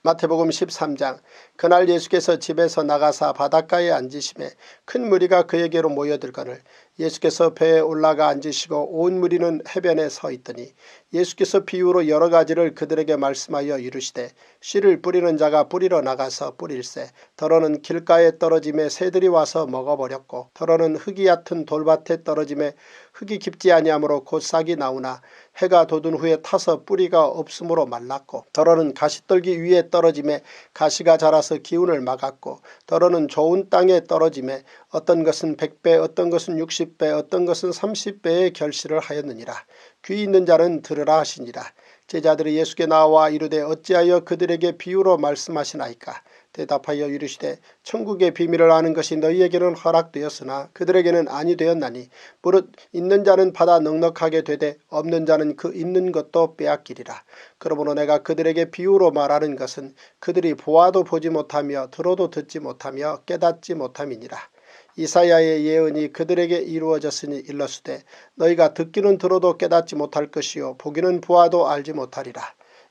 마태복음 13장. 그날 예수께서 집에서 나가사 바닷가에 앉으심에 큰 무리가 그에게로 모여들거늘 예수께서 배에 올라가 앉으시고 온 무리는 해변에 서 있더니 예수께서 비유로 여러 가지를 그들에게 말씀하여 이르시되 씨를 뿌리는 자가 뿌리러 나가서 뿌릴새 더러는 길가에 떨어짐에 새들이 와서 먹어버렸고 더러는 흙이 얕은 돌밭에 떨어짐에 흙이 깊지 아니하므로 곧 싹이 나오나 해가 돋은 후에 타서 뿌리가 없으므로 말랐고 더러는 가시떨기 위에 떨어짐에 가시가 자라서 기운을 막았고 더러는 좋은 땅에 떨어짐에 어떤 것은 100배 어떤 것은 60배 어떤 것은 30배의 결실을 하였느니라. 귀 있는 자는 들으라 하시니라. 제자들이 예수께 나와 이르되 어찌하여 그들에게 비유로 말씀하시나이까. 대답하여 이르시되 천국의 비밀을 아는 것이 너희에게는 허락되었으나 그들에게는 아니 되었나니 무릇 있는 자는 받아 넉넉하게 되되 없는 자는 그 있는 것도 빼앗기리라. 그러므로 내가 그들에게 비유로 말하는 것은 그들이 보아도 보지 못하며 들어도 듣지 못하며 깨닫지 못함이니라. 이사야의 예언이 그들에게 이루어졌으니 일러스되 너희가 듣기는 들어도 깨닫지 못할 것이요 보기는 보아도 알지 못하리라.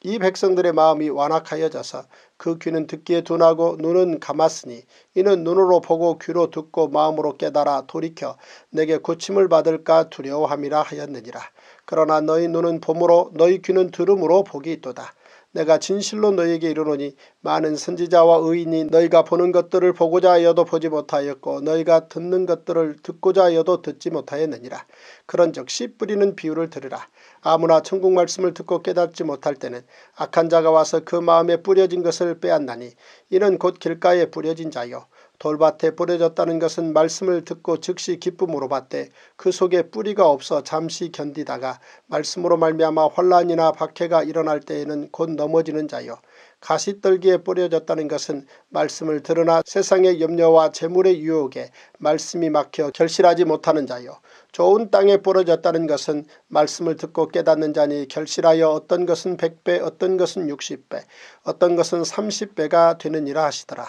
이 백성들의 마음이 완악하여져서 그 귀는 듣기에 둔하고 눈은 감았으니 이는 눈으로 보고 귀로 듣고 마음으로 깨달아 돌이켜 내게 고침을 받을까 두려워함이라 하였느니라. 그러나 너희 눈은 봄으로 너희 귀는 들음으로 복이 있도다. 내가 진실로 너희에게 이르노니 많은 선지자와 의인이 너희가 보는 것들을 보고자 하여도 보지 못하였고 너희가 듣는 것들을 듣고자 하여도 듣지 못하였느니라. 그런즉 씨 뿌리는 비유를 들으라. 아무나 천국 말씀을 듣고 깨닫지 못할 때는 악한 자가 와서 그 마음에 뿌려진 것을 빼앗나니 이는 곧 길가에 뿌려진 자요 돌밭에 뿌려졌다는 것은 말씀을 듣고 즉시 기쁨으로 받되 그 속에 뿌리가 없어 잠시 견디다가 말씀으로 말미암아 환난이나 박해가 일어날 때에는 곧 넘어지는 자요 가시떨기에 뿌려졌다는 것은 말씀을 들으나 세상의 염려와 재물의 유혹에 말씀이 막혀 결실하지 못하는 자요 좋은 땅에 뿌려졌다는 것은 말씀을 듣고 깨닫는 자니 결실하여 어떤 것은 100배 어떤 것은 60배 어떤 것은 30배가 되느니라 하시더라.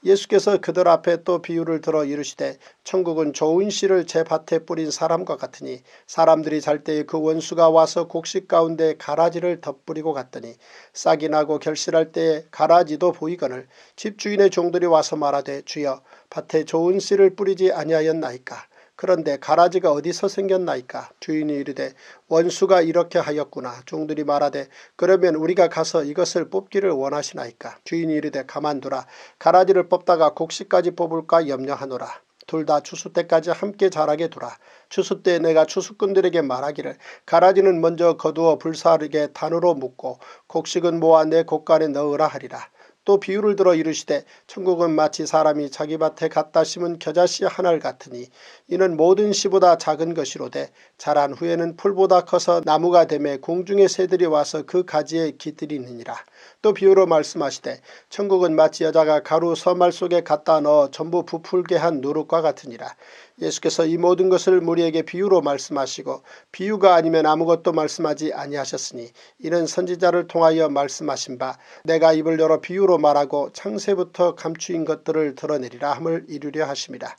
예수께서 그들 앞에 또 비유를 들어 이르시되 천국은 좋은 씨를 제 밭에 뿌린 사람과 같으니 사람들이 잘 때에 그 원수가 와서 곡식 가운데 가라지를 덧뿌리고 갔더니 싹이 나고 결실할 때에 가라지도 보이거늘 집주인의 종들이 와서 말하되 주여 밭에 좋은 씨를 뿌리지 아니하였나이까. 그런데 가라지가 어디서 생겼나이까. 주인이 이르되 원수가 이렇게 하였구나. 종들이 말하되 그러면 우리가 가서 이것을 뽑기를 원하시나이까. 주인이 이르되 가만두라. 가라지를 뽑다가 곡식까지 뽑을까 염려하노라. 둘 다 추수 때까지 함께 자라게 두라. 추수 때 내가 추수꾼들에게 말하기를 가라지는 먼저 거두어 불사르게 단으로 묶고 곡식은 모아 내 곡간에 넣으라 하리라. 또 비유를 들어 이르시되 천국은 마치 사람이 자기 밭에 갖다 심은 겨자씨 하나를 같으니 이는 모든 씨보다 작은 것이로되 자란 후에는 풀보다 커서 나무가 되매 공중의 새들이 와서 그 가지에 깃들이느니라. 또 비유로 말씀하시되 천국은 마치 여자가 가루 서말 속에 갖다 넣어 전부 부풀게 한 누룩과 같으니라. 예수께서 이 모든 것을 무리에게 비유로 말씀하시고 비유가 아니면 아무것도 말씀하지 아니하셨으니 이는 선지자를 통하여 말씀하신 바 내가 입을 열어 비유로 말하고 창세부터 감추인 것들을 드러내리라 함을 이루려 하심이라.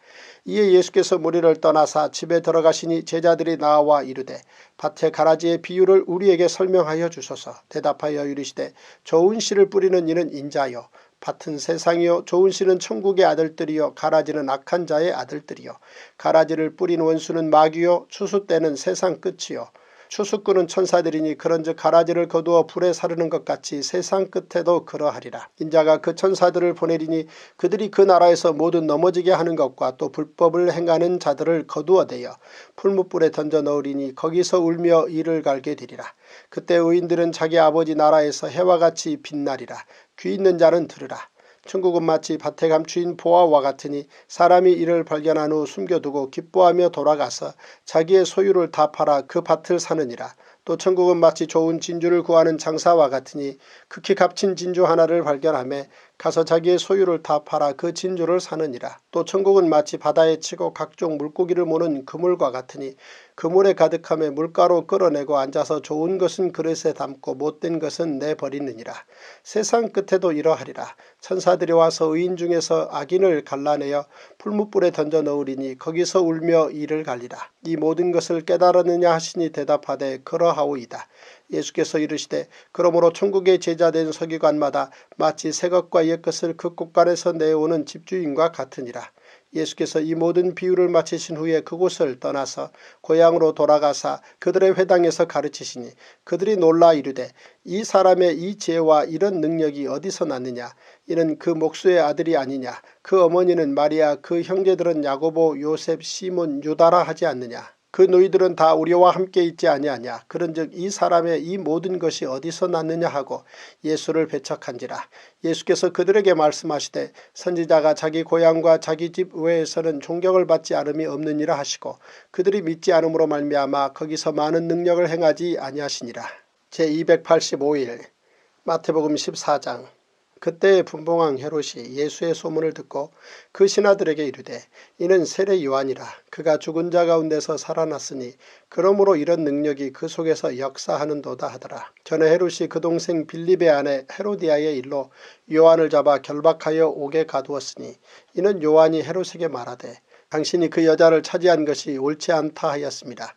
이에 예수께서 무리를 떠나사 집에 들어가시니 제자들이 나와 이르되 밭의 가라지의 비유를 우리에게 설명하여 주소서. 대답하여 이르시되 좋은 씨를 뿌리는 이는 인자요 밭은 세상이요 좋은 씨는 천국의 아들들이요 가라지는 악한 자의 아들들이요 가라지를 뿌린 원수는 마귀요 추수 때는 세상 끝이요 추수꾼은 천사들이니 그런즉 가라지를 거두어 불에 사르는 것 같이 세상 끝에도 그러하리라. 인자가 그 천사들을 보내리니 그들이 그 나라에서 모두 넘어지게 하는 것과 또 불법을 행하는 자들을 거두어내어 풀무불에 던져 넣으리니 거기서 울며 이를 갈게 되리라. 그때 의인들은 자기 아버지 나라에서 해와 같이 빛나리라. 귀 있는 자는 들으라. 천국은 마치 밭에 감추인 보화와 같으니 사람이 이를 발견한 후 숨겨두고 기뻐하며 돌아가서 자기의 소유를 다 팔아 그 밭을 사느니라. 또 천국은 마치 좋은 진주를 구하는 장사와 같으니 극히 값진 진주 하나를 발견하며 가서 자기의 소유를 다 팔아 그 진주를 사느니라. 또 천국은 마치 바다에 치고 각종 물고기를 모는 그물과 같으니 그물에 가득함에 물가로 끌어내고 앉아서 좋은 것은 그릇에 담고 못된 것은 내버리느니라. 세상 끝에도 이러하리라. 천사들이 와서 의인 중에서 악인을 갈라내어 풀무불에 던져 넣으리니 거기서 울며 이를 갈리라. 이 모든 것을 깨달았느냐 하시니 대답하되 그러하오이다. 예수께서 이르시되 그러므로 천국의 제자된 서기관마다 마치 새것과 옛것을 그 곳간에서 내어오는 집주인과 같으니라. 예수께서 이 모든 비유를 마치신 후에 그곳을 떠나서 고향으로 돌아가사 그들의 회당에서 가르치시니 그들이 놀라 이르되 이 사람의 이 지혜와 이런 능력이 어디서 났느냐. 이는 그 목수의 아들이 아니냐. 그 어머니는 마리아, 그 형제들은 야고보, 요셉, 시몬, 유다라 하지 않느냐. 그 너희들은 다 우리와 함께 있지 아니하냐. 그런즉 이 사람의 이 모든 것이 어디서 났느냐 하고 예수를 배척한지라. 예수께서 그들에게 말씀하시되 선지자가 자기 고향과 자기 집 외에서는 존경을 받지 않음이 없느니라 하시고 그들이 믿지 않음으로 말미암아 거기서 많은 능력을 행하지 아니하시니라. 제285일 마태복음 14장. 그때에 분봉왕 헤롯이 예수의 소문을 듣고 그 신하들에게 이르되 이는 세례 요한이라. 그가 죽은 자 가운데서 살아났으니 그러므로 이런 능력이 그 속에서 역사하는도다 하더라. 전에 헤롯이 그 동생 빌립의 아내 헤로디아의 일로 요한을 잡아 결박하여 옥에 가두었으니 이는 요한이 헤롯에게 말하되 당신이 그 여자를 차지한 것이 옳지 않다 하였습니다.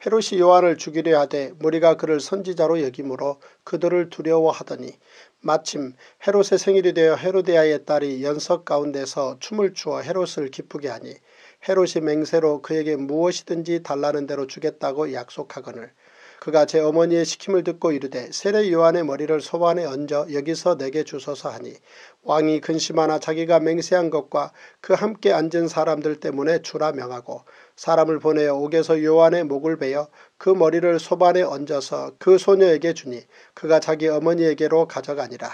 헤롯이 요한을 죽이려 하되 무리가 그를 선지자로 여김으로 그들을 두려워하더니 마침 헤롯의 생일이 되어 헤로디아의 딸이 연석 가운데서 춤을 추어 헤롯을 기쁘게 하니 헤롯이 맹세로 그에게 무엇이든지 달라는 대로 주겠다고 약속하거늘 그가 제 어머니의 시킴을 듣고 이르되 세례 요한의 머리를 소반에 얹어 여기서 내게 주소서 하니 왕이 근심하나 자기가 맹세한 것과 그 함께 앉은 사람들 때문에 주라 명하고 사람을 보내어 옥에서 요한의 목을 베어 그 머리를 소반에 얹어서 그 소녀에게 주니 그가 자기 어머니에게로 가져가니라.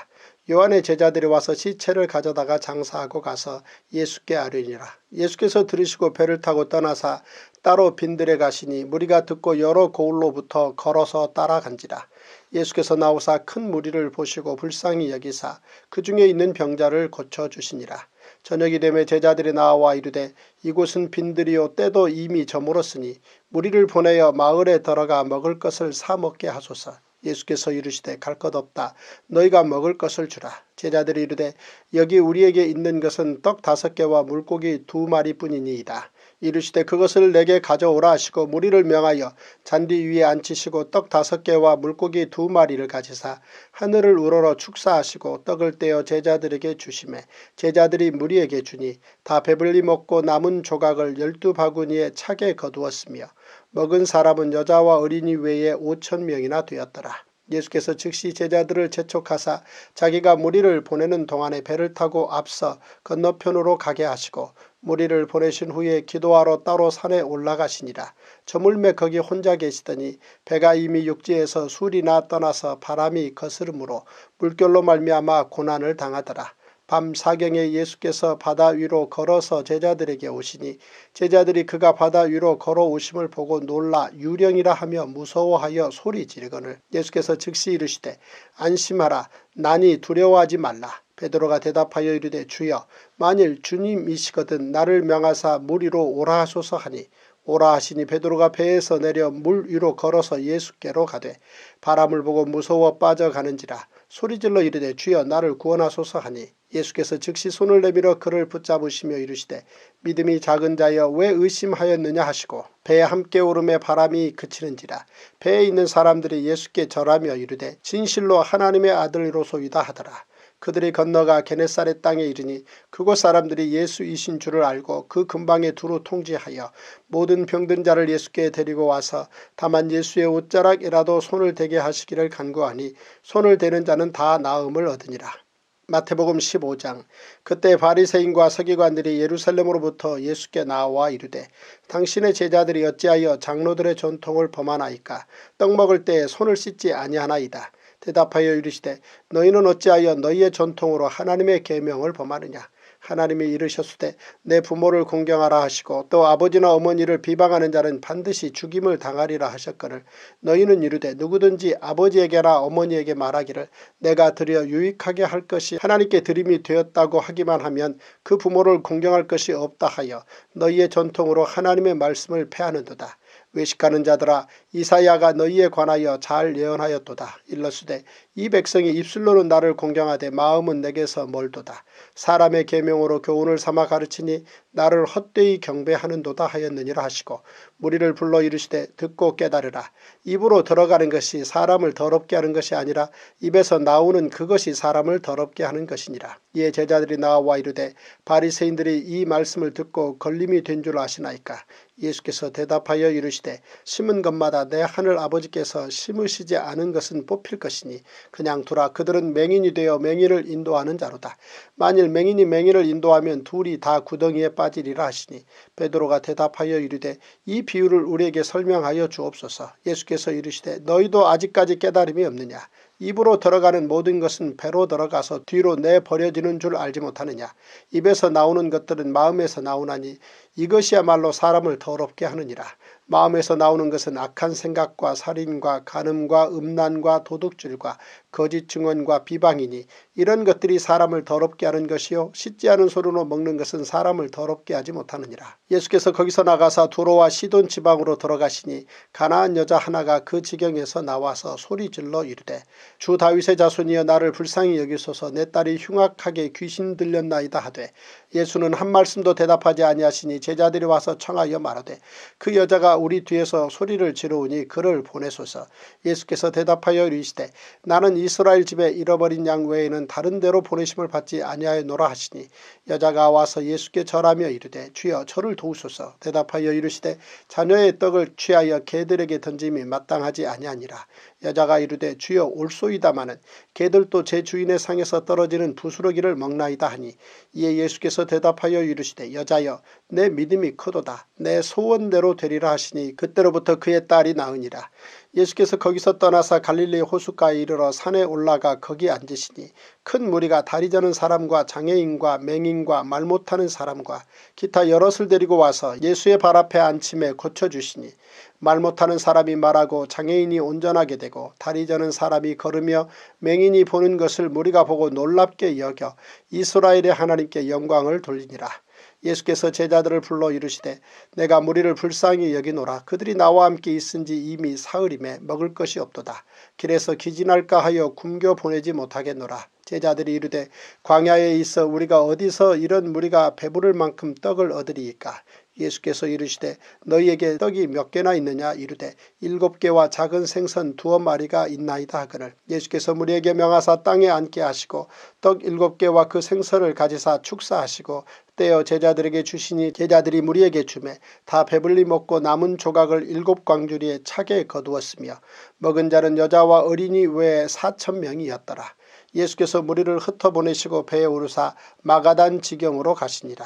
요한의 제자들이 와서 시체를 가져다가 장사하고 가서 예수께 아뢰니라. 예수께서 들으시고 배를 타고 떠나사 따로 빈들에 가시니 무리가 듣고 여러 고을로부터 걸어서 따라간지라. 예수께서 나오사 큰 무리를 보시고 불쌍히 여기사 그 중에 있는 병자를 고쳐주시니라. 저녁이 되매 제자들이 나와 이르되 이곳은 빈들이요 때도 이미 저물었으니 무리를 보내어 마을에 들어가 먹을 것을 사 먹게 하소서. 예수께서 이르시되 갈 것 없다. 너희가 먹을 것을 주라. 제자들이 이르되 여기 우리에게 있는 것은 떡 5개와 물고기 2마리뿐이니이다. 이르시되 그것을 내게 가져오라 하시고 무리를 명하여 잔디 위에 앉히시고 떡 5개와 물고기 2마리를 가지사 하늘을 우러러 축사하시고 떡을 떼어 제자들에게 주시매 제자들이 무리에게 주니 다 배불리 먹고 남은 조각을 12바구니에 차게 거두었으며 먹은 사람은 여자와 어린이 외에 5,000명이나 되었더라. 예수께서 즉시 제자들을 재촉하사 자기가 무리를 보내는 동안에 배를 타고 앞서 건너편으로 가게 하시고 무리를 보내신 후에 기도하러 따로 산에 올라가시니라. 저물매 거기 혼자 계시더니 배가 이미 육지에서 술이나 떠나서 바람이 거스름으로 물결로 말미암아 고난을 당하더라. 밤 사경에 예수께서 바다 위로 걸어서 제자들에게 오시니 제자들이 그가 바다 위로 걸어오심을 보고 놀라 유령이라 하며 무서워하여 소리 지르거늘 예수께서 즉시 이르시되 안심하라. 나니 두려워하지 말라. 베드로가 대답하여 이르되 주여 만일 주님이시거든 나를 명하사 물 위로 오라 하소서 하니 오라 하시니 베드로가 배에서 내려 물 위로 걸어서 예수께로 가되 바람을 보고 무서워 빠져가는지라 소리질러 이르되 주여 나를 구원하소서 하니 예수께서 즉시 손을 내밀어 그를 붙잡으시며 이르시되 믿음이 작은 자여 왜 의심하였느냐 하시고 배에 함께 오름에 바람이 그치는지라. 배에 있는 사람들이 예수께 절하며 이르되 진실로 하나님의 아들이로소이다 하더라. 그들이 건너가 게네사렛 땅에 이르니 그곳 사람들이 예수이신 줄을 알고 그 근방에 두루 통지하여 모든 병든 자를 예수께 데리고 와서 다만 예수의 옷자락이라도 손을 대게 하시기를 간구하니 손을 대는 자는 다 나음을 얻으니라. 마태복음 15장. 그때 바리새인과 서기관들이 예루살렘으로부터 예수께 나와 이르되 당신의 제자들이 어찌하여 장로들의 전통을 범하나이까. 떡 먹을 때에 손을 씻지 아니하나이다. 대답하여 이르시되 너희는 어찌하여 너희의 전통으로 하나님의 계명을 범하느냐. 하나님이 이르셨으되 내 부모를 공경하라 하시고 또 아버지나 어머니를 비방하는 자는 반드시 죽임을 당하리라 하셨거늘 너희는 이르되 누구든지 아버지에게나 어머니에게 말하기를 내가 드려 유익하게 할 것이 하나님께 드림이 되었다고 하기만 하면 그 부모를 공경할 것이 없다 하여 너희의 전통으로 하나님의 말씀을 폐하는도다. 외식하는 자들아 이사야가 너희에 관하여 잘 예언하였도다. 일러스되 이 백성이 입술로는 나를 공경하되 마음은 내게서 멀도다. 사람의 계명으로 교훈을 삼아 가르치니 나를 헛되이 경배하는도다 하였느니라 하시고 무리를 불러 이르시되 듣고 깨달으라. 입으로 들어가는 것이 사람을 더럽게 하는 것이 아니라 입에서 나오는 그것이 사람을 더럽게 하는 것이니라. 이에 제자들이 나와 이르되 바리새인들이 이 말씀을 듣고 걸림이 된 줄 아시나이까. 예수께서 대답하여 이르시되 심은 것마다 내 하늘 아버지께서 심으시지 않은 것은 뽑힐 것이니 그냥 두라. 그들은 맹인이 되어 맹인을 인도하는 자로다. 만일 맹인이 맹인을 인도하면 둘이 다 구덩이에 빠지리라 하시니 베드로가 대답하여 이르되 이 비유를 우리에게 설명하여 주옵소서. 예수께서 이르시되 너희도 아직까지 깨달음이 없느냐. 입으로 들어가는 모든 것은 배로 들어가서 뒤로 내버려지는 줄 알지 못하느냐. 입에서 나오는 것들은 마음에서 나오나니 이것이야말로 사람을 더럽게 하느니라. 마음에서 나오는 것은 악한 생각과 살인과 간음과 음란과 도둑질과 거짓 증언과 비방이니 이런 것들이 사람을 더럽게 하는 것이요 씻지 않은 손으로 먹는 것은 사람을 더럽게 하지 못하느니라. 예수께서 거기서 나가사 두로와 시돈 지방으로 들어가시니 가나안 여자 하나가 그 지경에서 나와서 소리질러 이르되 주 다윗의 자손이여 나를 불쌍히 여기소서. 내 딸이 흉악하게 귀신 들렸나이다 하되 예수는 한 말씀도 대답하지 아니하시니 제자들이 와서 청하여 말하되 그 여자가 우리 뒤에서 소리를 지르오니 그를 보내소서. 예수께서 대답하여 이르시되 나는 이스라엘 집에 잃어버린 양 외에는 다른 데로 보내심을 받지 아니하였노라 하시니 여자가 와서 예수께 절하며 이르되 주여 저를 도우소서. 대답하여 이르시되 자녀의 떡을 취하여 개들에게 던짐이 마땅하지 아니하니라. 여자가 이르되 주여 올소이다마는 개들도 제 주인의 상에서 떨어지는 부스러기를 먹나이다 하니 이에 예수께서 대답하여 이르시되 여자여 내 믿음이 크도다. 내 소원대로 되리라 하시니 그때로부터 그의 딸이 나으니라. 예수께서 거기서 떠나사 갈릴리 호숫가에 이르러 산에 올라가 거기 앉으시니 큰 무리가 다리 저는 사람과 장애인과 맹인과 말 못하는 사람과 기타 여럿을 데리고 와서 예수의 발 앞에 앉힘에 고쳐주시니 말 못하는 사람이 말하고 장애인이 온전하게 되고 다리 저는 사람이 걸으며 맹인이 보는 것을 무리가 보고 놀랍게 여겨 이스라엘의 하나님께 영광을 돌리니라. 예수께서 제자들을 불러 이르시되 내가 무리를 불쌍히 여기노라. 그들이 나와 함께 있은지 이미 사흘임에 먹을 것이 없도다. 길에서 기진할까 하여 굶겨 보내지 못하겠노라. 제자들이 이르되 광야에 있어 우리가 어디서 이런 무리가 배부를 만큼 떡을 얻으리이까. 예수께서 이르시되 너희에게 떡이 몇 개나 있느냐. 이르되 7개와 작은 생선 2마리가 있나이다 하거늘 예수께서 무리에게 명하사 땅에 앉게 하시고 떡 7개와 그 생선을 가지사 축사하시고 떼어 제자들에게 주시니 제자들이 무리에게 주매 다 배불리 먹고 남은 조각을 7광주리에 차게 거두었으며 먹은 자는 여자와 어린이 외에 4,000명이었더라. 예수께서 무리를 흩어보내시고 배에 오르사 마가단 지경으로 가시니라.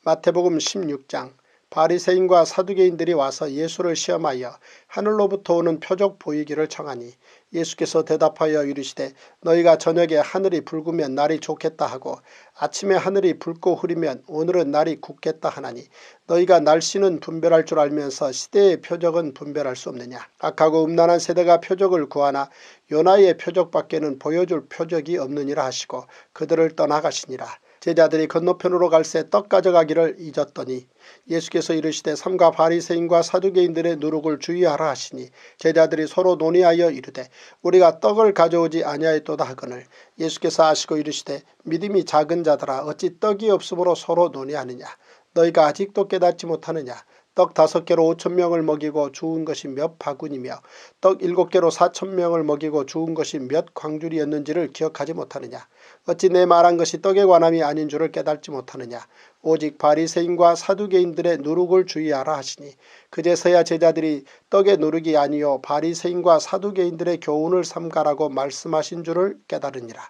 마태복음 16장. 바리새인과 사두개인들이 와서 예수를 시험하여 하늘로부터 오는 표적 보이기를 청하니 예수께서 대답하여 이르시되 너희가 저녁에 하늘이 붉으면 날이 좋겠다 하고 아침에 하늘이 붉고 흐리면 오늘은 날이 굳겠다 하나니 너희가 날씨는 분별할 줄 알면서 시대의 표적은 분별할 수 없느냐. 악하고 음란한 세대가 표적을 구하나 요나의 표적밖에는 보여줄 표적이 없느니라 하시고 그들을 떠나가시니라. 제자들이 건너편으로 갈새 떡 가져가기를 잊었더니 예수께서 이르시되 삼가 바리새인과 사두개인들의 누룩을 주의하라 하시니 제자들이 서로 논의하여 이르되 우리가 떡을 가져오지 아니하였도다 하거늘 예수께서 아시고 이르시되 믿음이 작은 자들아 어찌 떡이 없으므로 서로 논의하느냐. 너희가 아직도 깨닫지 못하느냐. 떡 5개로 5,000명을 먹이고 죽은 것이 몇 바구니며 떡 7개로 4,000명을 먹이고 죽은 것이 몇 광줄이었는지를 기억하지 못하느냐. 어찌 내 말한 것이 떡에 관함이 아닌 줄을 깨닫지 못하느냐. 오직 바리새인과 사두개인들의 누룩을 주의하라 하시니 그제서야 제자들이 떡의 누룩이 아니요 바리새인과 사두개인들의 교훈을 삼가라고 말씀하신 줄을 깨달으니라.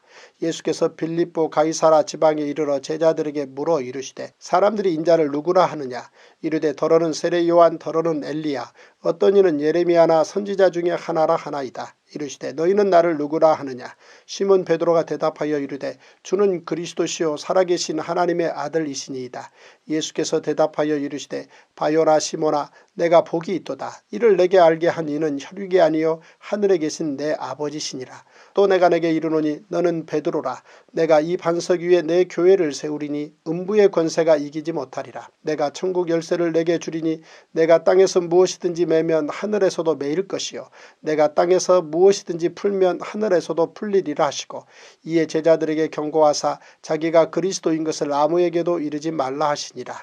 예수께서 빌립보 가이사라 지방에 이르러 제자들에게 물어 이르시되 사람들이 인자를 누구라 하느냐. 이르되 더러는 세례 요한 더러는 엘리야 어떤 이는 예레미야나 선지자 중에 하나라 하나이다. 이르시되 너희는 나를 누구라 하느냐. 시몬 베드로가 대답하여 이르되 주는 그리스도시요 살아계신 하나님의 아들이시니이다. 예수께서 대답하여 이르시되 바요나 시몬아 내가 복이 있도다. 이를 내게 알게 한 이는 혈육이 아니요 하늘에 계신 내 아버지시니라. 또 내가 내게 이르노니 너는 베드로라. 내가 이 반석 위에 내 교회를 세우리니 음부의 권세가 이기지 못하리라. 내가 천국 열쇠를 내게 주리니 내가 땅에서 무엇이든지 매면 하늘에서도 매일 것이요 내가 땅에서 무엇이든지 풀면 하늘에서도 풀리리라 하시고, 이에 제자들에게 경고하사 자기가 그리스도인 것을 아무에게도 이르지 말라 하시니라.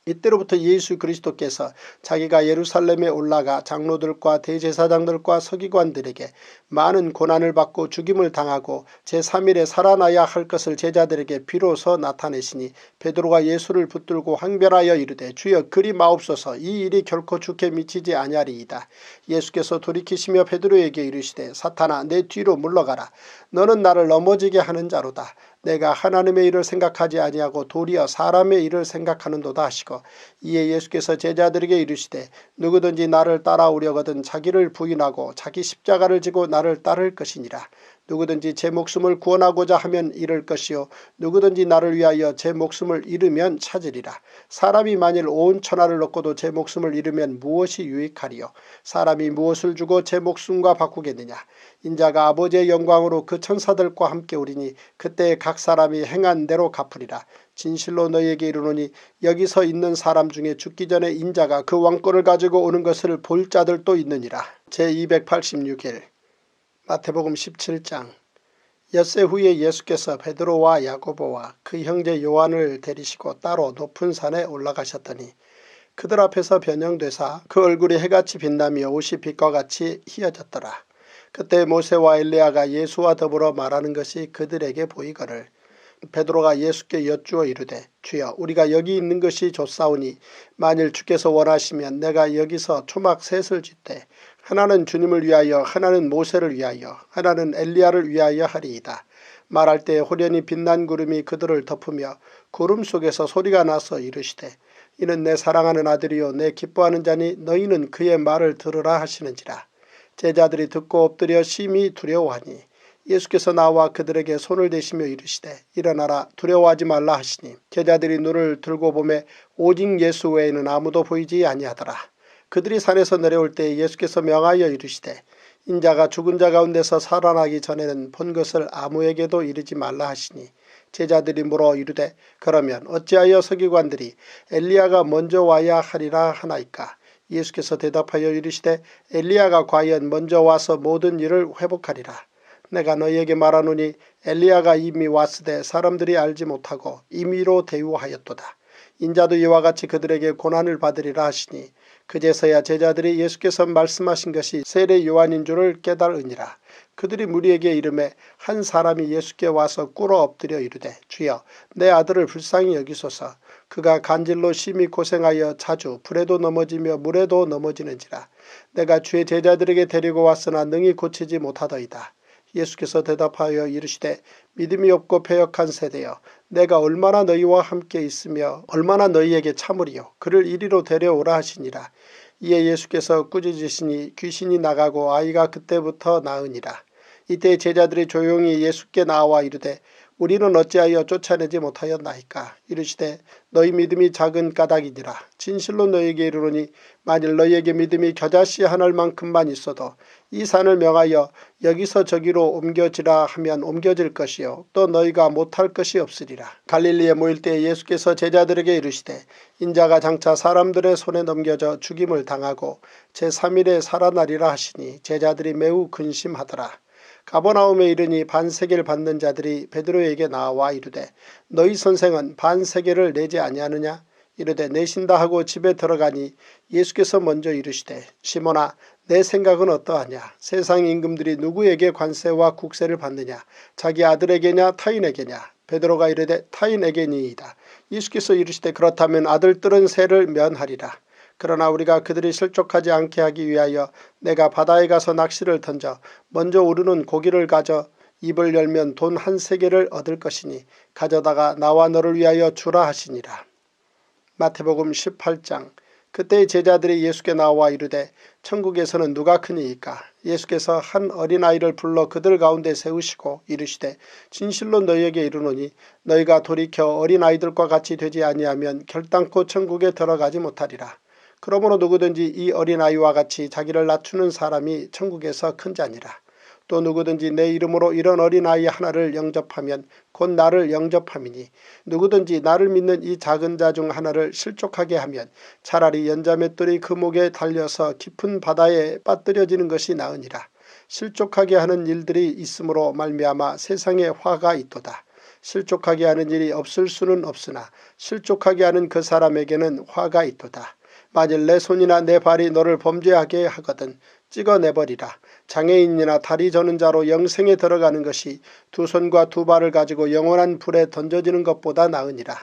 이때로부터 예수 그리스도께서 자기가 예루살렘에 올라가 장로들과 대제사장들과 서기관들에게 많은 고난을 받고 죽임을 당하고 제3일에 살아나야 할 것을 제자들에게 비로소 나타내시니, 베드로가 예수를 붙들고 항변하여 이르되 주여 그리 마옵소서. 이 일이 결코 주께 미치지 아니하리이다. 예수께서 돌이키시며 베드로에게 이르시되 사탄아 내 뒤로 물러가라. 너는 나를 넘어지게 하는 자로다. 내가 하나님의 일을 생각하지 아니하고 도리어 사람의 일을 생각하는도다 하시고, 이에 예수께서 제자들에게 이르시되 누구든지 나를 따라오려거든 자기를 부인하고 자기 십자가를 지고 나를 따를 것이니라. 누구든지 제 목숨을 구원하고자 하면 잃을 것이요 누구든지 나를 위하여 제 목숨을 잃으면 찾으리라. 사람이 만일 온 천하를 얻고도 제 목숨을 잃으면 무엇이 유익하리요. 사람이 무엇을 주고 제 목숨과 바꾸겠느냐. 인자가 아버지의 영광으로 그 천사들과 함께 오리니 그때 각 사람이 행한 대로 갚으리라. 진실로 너희에게 이르노니 여기서 있는 사람 중에 죽기 전에 인자가 그 왕권을 가지고 오는 것을 볼 자들도 있느니라. 제286일 마태복음 17장. 엿새 후에 예수께서 베드로와 야고보와 그 형제 요한을 데리시고 따로 높은 산에 올라가셨더니 그들 앞에서 변형되사 그 얼굴이 해같이 빛나며 옷이 빛과 같이 희어졌더라. 그때 모세와 엘리야가 예수와 더불어 말하는 것이 그들에게 보이거늘 베드로가 예수께 여쭈어 이르되 주여 우리가 여기 있는 것이 좋사오니 만일 주께서 원하시면 내가 여기서 초막 셋을 짓되 하나는 주님을 위하여 하나는 모세를 위하여 하나는 엘리야를 위하여 하리이다. 말할 때 호련히 빛난 구름이 그들을 덮으며 구름 속에서 소리가 나서 이르시되 이는 내 사랑하는 아들이요 내 기뻐하는 자니 너희는 그의 말을 들으라 하시는지라. 제자들이 듣고 엎드려 심히 두려워하니 예수께서 나와 그들에게 손을 대시며 이르시되 일어나라 두려워하지 말라 하시니, 제자들이 눈을 들고 보매 오직 예수 외에는 아무도 보이지 아니하더라. 그들이 산에서 내려올 때 예수께서 명하여 이르시되 인자가 죽은 자 가운데서 살아나기 전에는 본 것을 아무에게도 이르지 말라 하시니, 제자들이 물어 이르되 그러면 어찌하여 서기관들이 엘리야가 먼저 와야 하리라 하나이까. 예수께서 대답하여 이르시되 엘리야가 과연 먼저 와서 모든 일을 회복하리라. 내가 너희에게 말하노니 엘리야가 이미 왔으되 사람들이 알지 못하고 임의로 대우하였도다. 인자도 이와 같이 그들에게 고난을 받으리라 하시니, 그제서야 제자들이 예수께서 말씀하신 것이 세례 요한인 줄을 깨달으니라. 그들이 무리에게 이르매 한 사람이 예수께 와서 꿇어 엎드려 이르되 주여 내 아들을 불쌍히 여기소서. 그가 간질로 심히 고생하여 자주 불에도 넘어지며 물에도 넘어지는지라. 내가 주의 제자들에게 데리고 왔으나 능히 고치지 못하더이다. 예수께서 대답하여 이르시되 믿음이 없고 패역한 세대여, 내가 얼마나 너희와 함께 있으며 얼마나 너희에게 참으리요. 그를 이리로 데려오라 하시니라. 이에 예수께서 꾸짖으시니 귀신이 나가고 아이가 그때부터 나으니라. 이때 제자들이 조용히 예수께 나와 이르되 우리는 어찌하여 쫓아내지 못하였나이까. 이르시되 너희 믿음이 작은 까닭이니라. 진실로 너희에게 이르노니 만일 너희에게 믿음이 겨자씨 하늘만큼만 있어도 이 산을 명하여 여기서 저기로 옮겨지라 하면 옮겨질 것이요 또 너희가 못할 것이 없으리라. 갈릴리에 모일 때 예수께서 제자들에게 이르시되 인자가 장차 사람들의 손에 넘겨져 죽임을 당하고 제3일에 살아나리라 하시니 제자들이 매우 근심하더라. 가버나움에 이르니 반세계를 받는 자들이 베드로에게 나와 이르되 너희 선생은 반세계를 내지 아니하느냐. 이르되 내신다 하고 집에 들어가니 예수께서 먼저 이르시되 시몬아 내 생각은 어떠하냐. 세상 임금들이 누구에게 관세와 국세를 받느냐. 자기 아들에게냐 타인에게냐. 베드로가 이르되 타인에게니이다. 예수께서 이르시되 그렇다면 아들들은 세를 면하리라. 그러나 우리가 그들이 실족하지 않게 하기 위하여 내가 바다에 가서 낚시를 던져 먼저 오르는 고기를 가져 입을 열면 돈 한 세겔을 얻을 것이니 가져다가 나와 너를 위하여 주라 하시니라. 마태복음 18장. 그때 제자들이 예수께 나와 이르되 천국에서는 누가 크니이까. 예수께서 한 어린아이를 불러 그들 가운데 세우시고 이르시되 진실로 너희에게 이르노니 너희가 돌이켜 어린아이들과 같이 되지 아니하면 결단코 천국에 들어가지 못하리라. 그러므로 누구든지 이 어린아이와 같이 자기를 낮추는 사람이 천국에서 큰 자니라. 또 누구든지 내 이름으로 이런 어린아이 하나를 영접하면 곧 나를 영접함이니 누구든지 나를 믿는 이 작은 자 중 하나를 실족하게 하면 차라리 연자맷돌이 그 목에 달려서 깊은 바다에 빠뜨려지는 것이 나으니라. 실족하게 하는 일들이 있으므로 말미암아 세상에 화가 있도다. 실족하게 하는 일이 없을 수는 없으나 실족하게 하는 그 사람에게는 화가 있도다. 만일 내 손이나 내 발이 너를 범죄하게 하거든 찍어내버리라. 장애인이나 다리 저는 자로 영생에 들어가는 것이 두 손과 두 발을 가지고 영원한 불에 던져지는 것보다 나으니라.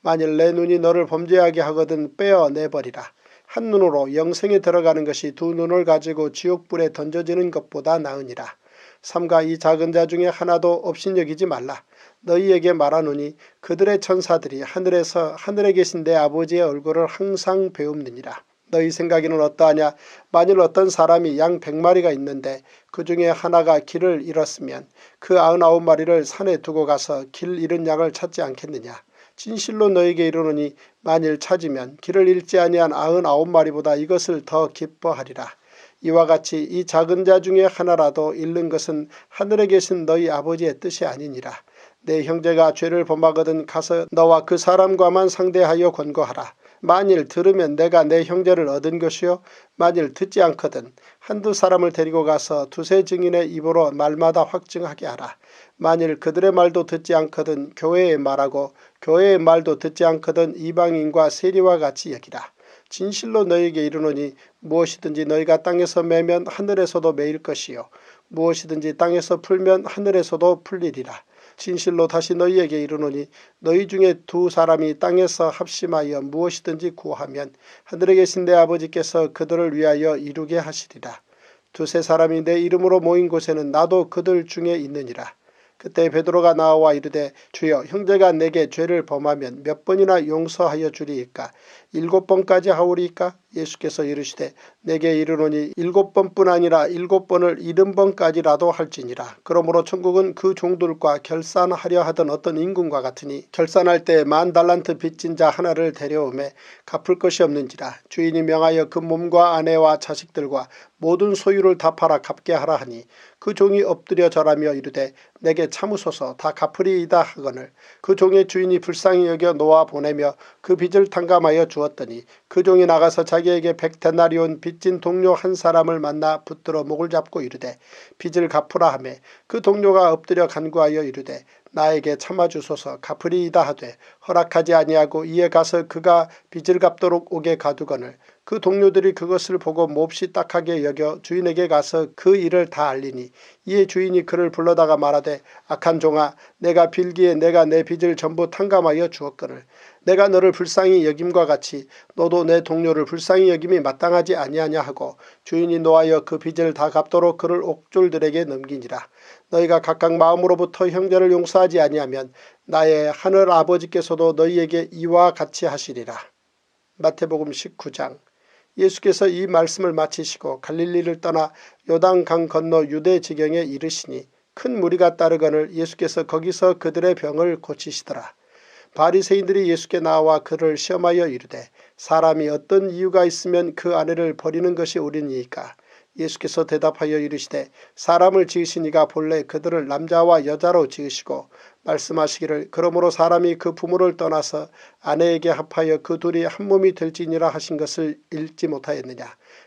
만일 내 눈이 너를 범죄하게 하거든 빼어내버리라. 한 눈으로 영생에 들어가는 것이 두 눈을 가지고 지옥불에 던져지는 것보다 나으니라. 삼가 이 작은 자 중에 하나도 업신여기지 말라. 너희에게 말하노니 그들의 천사들이 하늘에서 하늘에 계신 내 아버지의 얼굴을 항상 배웁느니라. 너희 생각에는 어떠하냐. 만일 어떤 사람이 양 100마리가 있는데 그 중에 하나가 길을 잃었으면 그 99마리를 산에 두고 가서 길 잃은 양을 찾지 않겠느냐. 진실로 너희에게 이르노니 만일 찾으면 길을 잃지 아니한 99마리보다 이것을 더 기뻐하리라. 이와 같이 이 작은 자 중에 하나라도 잃는 것은 하늘에 계신 너희 아버지의 뜻이 아니니라. 내 형제가 죄를 범하거든 가서 너와 그 사람과만 상대하여 권고하라. 만일 들으면 내가 내 형제를 얻은 것이요 만일 듣지 않거든 한두 사람을 데리고 가서 두세 증인의 입으로 말마다 확증하게 하라. 만일 그들의 말도 듣지 않거든 교회의 말하고 교회의 말도 듣지 않거든 이방인과 세리와 같이 여기라. 진실로 너희에게 이르노니 무엇이든지 너희가 땅에서 매면 하늘에서도 매일 것이요 무엇이든지 땅에서 풀면 하늘에서도 풀리리라. 진실로 다시 너희에게 이르노니 너희 중에 두 사람이 땅에서 합심하여 무엇이든지 구하면 하늘에 계신 내 아버지께서 그들을 위하여 이루게 하시리라. 두세 사람이 내 이름으로 모인 곳에는 나도 그들 중에 있느니라. 그때 베드로가 나와 이르되 주여 형제가 내게 죄를 범하면 몇 번이나 용서하여 주리이까 7번까지 하오리이까. 예수께서 이르시되 내게 이르노니 7번뿐 아니라 7번을 70번까지라도 할지니라. 그러므로 천국은 그 종들과 결산하려 하던 어떤 임금과 같으니 결산할 때 10,000달란트 빚진 자 하나를 데려오매 갚을 것이 없는지라. 주인이 명하여 그 몸과 아내와 자식들과 모든 소유를 다 팔아 갚게 하라 하니 그 종이 엎드려 절하며 이르되 내게 참으소서 다 갚으리이다 하거늘 그 종의 주인이 불쌍히 여겨 놓아 보내며 그 빚을 탕감하여 주었더니 그 종이 나가서 자기에게 100데나리온 빚진 동료 한 사람을 만나 붙들어 목을 잡고 이르되 빚을 갚으라 하며 그 동료가 엎드려 간구하여 이르되 나에게 참아주소서 갚으리이다 하되 허락하지 아니하고 이에 가서 그가 빚을 갚도록 오게 가두거늘 그 동료들이 그것을 보고 몹시 딱하게 여겨 주인에게 가서 그 일을 다 알리니 이에 주인이 그를 불러다가 말하되 악한 종아 내가 빌기에 내가 내 빚을 전부 탕감하여 주었거늘 내가 너를 불쌍히 여김과 같이 너도 내 동료를 불쌍히 여김이 마땅하지 아니하냐 하고 주인이 노하여 그 빚을 다 갚도록 그를 옥졸들에게 넘기니라. 너희가 각각 마음으로부터 형제를 용서하지 아니하면 나의 하늘 아버지께서도 너희에게 이와 같이 하시리라. 마태복음 19장. 예수께서 이 말씀을 마치시고 갈릴리를 떠나 요단강 건너 유대 지경에 이르시니 큰 무리가 따르거늘 예수께서 거기서 그들의 병을 고치시더라. 바리새인들이 예수께 나와 그를 시험하여 이르되 사람이 어떤 이유가 있으면 그 아내를 버리는 것이 옳으니이까. 예수께서 대답하여 이르시되 사람을 지으신 이가 본래 그들을 남자와 여자로 지으시고 말씀하시기를 그러므로 사람이 그 부모를 떠나서 아내에게 합하여 그 둘이 한 몸이 될지니라 하신 것을 읽지 못하였느냐.